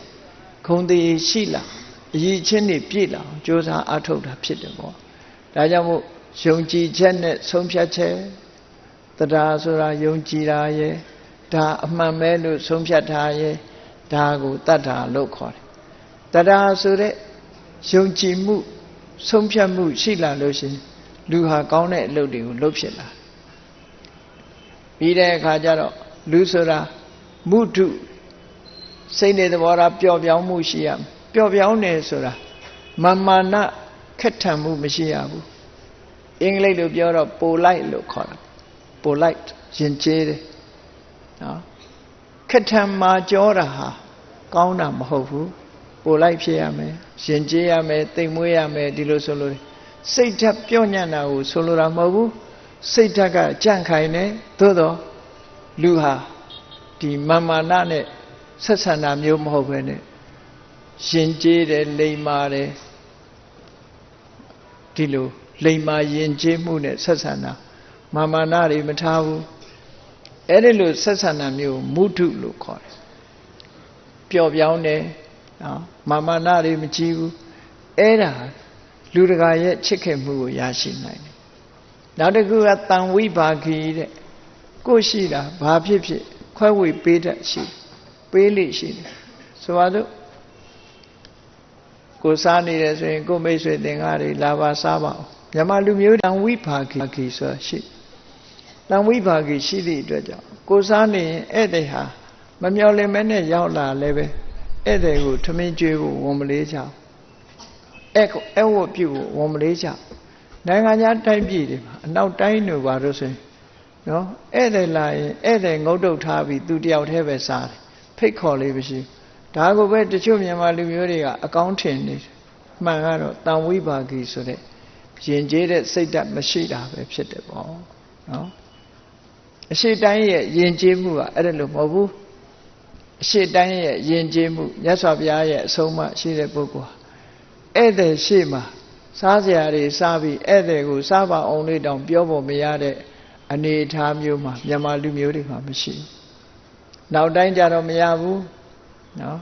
ဂုဏ်တွေရှိလာအရေးချင်းတွေပြည့်လာအောင်ကြိုးစားအားထုတ်တာဖြစ်တယ်ပေါ့ဒါကြောင့်မို့ယုံကြည်ချက်နဲ့ဆုံးဖြတ်ချက်တရားဆိုတာယုံကြည်တာရဲ့ဒါအမှန်ပဲလို့ဆုံးဖြတ်ထားရဲ့ဒါကိုတတ္ထာလို့ခေါ်တယ်တရားဆိုတဲ့ယုံကြည်မှုဆုံးဖြတ်မှုရှိလာလို့ရှိရင်လူဟာကောင်းတဲ့အလုပ်တွေကိုလုပ်ဖြစ်လာပြီးတဲ့အခါကျတော့လူဆိုတာမုထုစိတ်နဲ့သဘောထားပျော့ပြောင်းမှုရှိရမယ်ပျော့ပြောင်းတယ်ဆိုတာမာနခက်ထန်မှုမရှိရဘူးအင်္ဂလိပ်လိုပြောတော့ polite လို့ခေါ်တာ polite ယဉ်ကျေးတယ်နော်ခက်ထန်မာကြောတာဟာကောင်းတာမဟုတ်ဘူးpolite ဖြစ်ရမယ်ယဉ်ကျေးရမယ်သိမ်မွေးရမယ်ဒီလိုဆိုလို့စိတ်ဓာတ်ပြော့ညံ့တာကိုဆိုလိုတာမဟုတ်ဘူးစိတ်ဓာတ်ကကြန့်ခိုင်နေသို့တော့လူဟာဒီမာနနဲ့ဆက်ဆံတာမျိုးမဟုတ်ဘဲနဲ့ရှင်ကျေးတယ်လိမ္မာတယ်ဒီလိုလိမ္မာယဉ်ကျေးမှုနဲ့ဆက်ဆံတာမာနတွေမထားဘူးအဲ့ဒီလိုဆက်ဆံတာမျိုးမုထုလို့ခေါ်တယ်ပျော့ပြောင်းတယ်နော်မာနတွေမကြီးဘူးအဲ့ဒါလူတကာရဲ့ချစ်ခင်မှုကိုရရှိနိုင်တယ်နောက်တစ်ခုကတန်ဝိပါခိတဲ့ကိုရှိတာဘာဖြစ်ဖြစ်ခွဲဝေပေးတတ်ရှိပေးလိရှိတယ်ဆိုပါစို့ကိုစားနေတယ်ဆိုရင်ကိုမိတ်ဆွေသင်္ကားတွေလာပါစားပါအောင်မြန်မာလူမျိုးတန်ဝိပါခိဆိုတာရှိတန်ဝိပါခိရှိသည့်အတွက်ကြောင့်ကိုစားနေရင်ဧည့်သည်ဟာမမျော်လင့်မဲနဲ့ရောက်လာလည်းပဲဧည့်သည်ကိုထမင်းကျွေးဖို့ဝန်မလေးကြအဲ့ဝတ်ပြုဖို့ဝန်မလေးကြနိုင်ငံခြားတိုင်းပြည်တွေမှာအနောက်တိုင်းတွေပါလို့ဆိုရင်နော်ဧည့်သည်လာရင်ဧည့်သည်ငုတ်တုတ်ထားပြီးသူတယောက်တည်းပဲစားတယ်ဖိတ်ခေါ်လေးမရှိဒါကိုပဲတချို့မြန်မာလူမျိုးတွေကအကောင်းထင်နေတယ်မှန်ကတော့တန်ဝိပါကိဆိုတဲ့ယဉ်ကျေးတဲ့စိတ်ဓာတ်မရှိတာပဲဖြစ်တယ်ပေါ့နော်အရှိတိုင်းရဲ့ယဉ်ကျေးမှုကအဲ့ဒါလို့မဟုတ်ဘူးအရှိတိုင်းရဲ့ယဉ်ကျေးမှုမြတ်စွာဘုရားရဲ့အဆုံးအမရှိတဲ့ပုဂ္ဂိုလ်ဧည့်သည်ရှေ့မှာစားစရာတွေစားပြီးဧည့်သည်ကိုစားပါအောင်လေးတောင်ပြောဖို့မရတဲ့အနေအထားမျိုးမှာမြန်မာလူမျိုးတွေမှာမရှိဘူးနောက်တိုင်းကြတော့မရဘူးနော်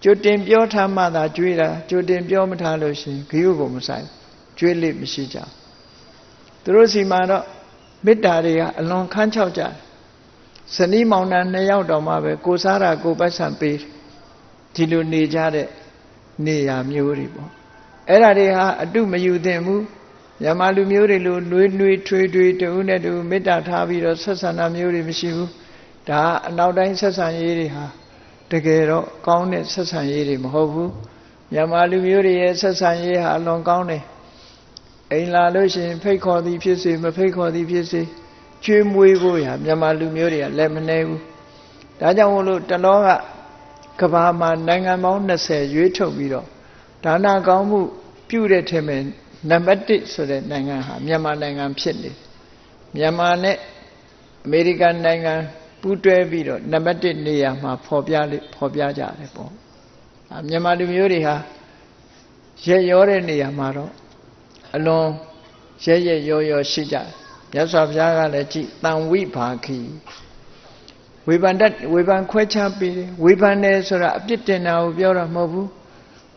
ကြိုတင်ပြောထားမှသာကြွေးတာကြိုတင်ပြောမထားလို့ရှိရင်ဂရုကိုမဆိုင်ကြွေးလိမရှိကြသူတို့စီမှာတော့မေတ္တာတွေကအလွန်ခန်းချောက်ကြတယ်ဇနီးမောင်နှံ2ယောက်တောင်မှပဲကိုစားတာကိုပတ်စံပေးဒီလိုနေကြတဲ့နေရာမျိုးတွေပေါ့အဲ့ဒါတွေဟာအတုမယူသင့်ဘူးမြန်မာလူမျိုးတွေလိုနှွေးနှွေးထွေးထွေးတူနဲ့တူမေတ္တာထားပြီးတော့ဆက်ဆံတာမျိုးတွေမရှိဘူးဒါအနောက်တိုင်းဆက်ဆံရေးတွေဟာတကယ်တော့ကောင်းတဲ့ဆက်ဆံရေးတွေမဟုတ်ဘူးမြန်မာလူမျိုးတွေရဲ့ဆက်ဆံရေးဟာအလွန်ကောင်းတယ်အိမ်လာလို့ရှိရင်ဖိတ်ခေါ်သည်ဖြစ်စေမဖိတ်ခေါ်သည်ဖြစ်စေကျွေးမွေးဖို့ရမြန်မာလူမျိုးတွေကလည်းမနေဘူးဒါကြောင့်မို့လို့တလောကဘာမှာနိုင်ငံပေါင်း20ရွေးထုတ်ပြီးတော့ဒါနကောင်းမှုပြုတဲ့ထက်မဲ့နံပါတ်1ဆိုတဲ့နိုင်ငံဟာမြန်မာနိုင်ငံဖြစ်နေမြန်မာနဲ့အမေရိကန်နိုင်ငံပူးတွဲပြီးတော့နံပါတ်1နေရာမှာဖော်ပြကြတယ်ပေါ့မြန်မာလူမျိုးတွေဟာရက်ရောတဲ့နေရာမှာတော့အလွန်ရဲရောရှိကြတယ်မြတ်စွာဘုရားကလည်းကြည်တန်ဝိပါခိဝေဖန်ခွဲခြားပေးတယ်ဝေဖန်တယ်ဆိုတာအပြစ်တင်တာကိုပြောတာမဟုတ်ဘူး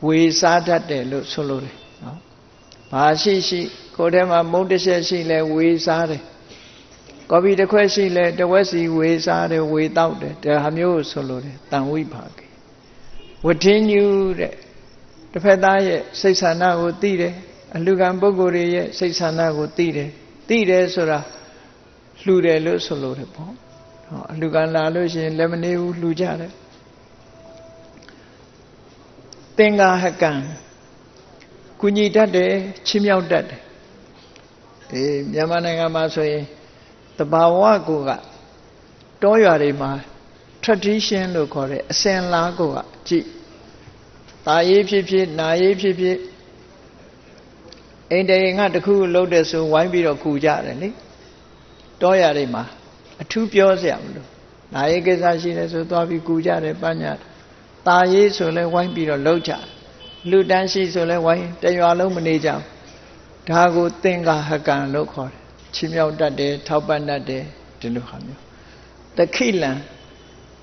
ဝေစားတတ်တယ်လို့ဆိုလိုတယ်နော်ဘာရှိရှိကိုယ်ထဲမှာမုန်းတစ်ချက်ရှိလဲဝေစားတယ်ကော်ဖီတစ်ခွက်ရှိလဲတစ်ဝက်စီဝေစားတယ်ဝေတောက်တယ်ဒါမျိုးဆိုလိုတယ်တန်ဝိပါကေဝဋ္ဌိညုတဲ့တစ်ဖက်သားရဲ့စိတ်ဆန္ဒကိုသိတယ်အလူကံပုဂ္ဂိုလ်တွေရဲ့စိတ်ဆန္ဒကိုသိတယ်ဆိုတာလှူတယ်လို့ဆိုလိုတယ်ပေါ့အလူကံလာလို့ရှိရင်လက်မနေဘူးလှူကြတယ်သင်္ဃာဟကံကုညီတတ်တယ်ချီးမြှောက်တတ်တယ်မြန်မာနိုင်ငံမှာဆိုရင်တဘာဝကိုကတောရွာတွေမှာ tradition လို့ခေါ်တဲ့အစဉ်လားကိုကကြည့်တာရေးဖြစ်ဖြစ်နာရေးဖြစ်ဖြစ်အိမ်တရင်ကတခုလုံးတယ်ဆိုဝိုင်းပြီးတော့ကူကြတယ်လေတောရွာတွေမှာအထူးပြောစရာမလိုနာရေးကိစ္စရှိတယ်ဆိုသွားပြီးကူကြတယ်ပညာတာရေးဆိုလဲဝိုင်းပြီးတော့လှုပ်ကြလူတန်းရှိဆိုလဲဝိုင်းတရွာလုံးမနေကြဘူးဒါကိုသင်္ဃာဟကံလို့ခေါ်တယ်ချီးမြှောက်တတ်တယ်ထောက်ပံ့တတ်တယ်ဒီလိုဟာမျိုးတခိလံ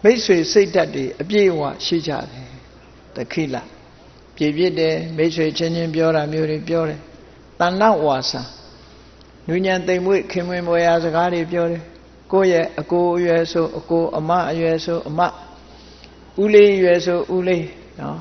မိတ်ဆွေစိတ်ဓာတ်တွေအပြည့်အဝရှိကြတယ်တခိလပြည့်ပြည့်တယ်မိတ်ဆွေချင်းချင်းပြောတာမျိုးတွေပြောတယ်တဏ္ဍဝါစာနူးညံသိမ်မွေ့ခင်မွေမွေရာစကားတွေပြောတယ်ကိုယ့်ရဲ့အကိုအရွယ်ဆိုအကိုအမအရွယ်ဆိုအမဦးလေးရွယ်ဆိုဦးလေးနော်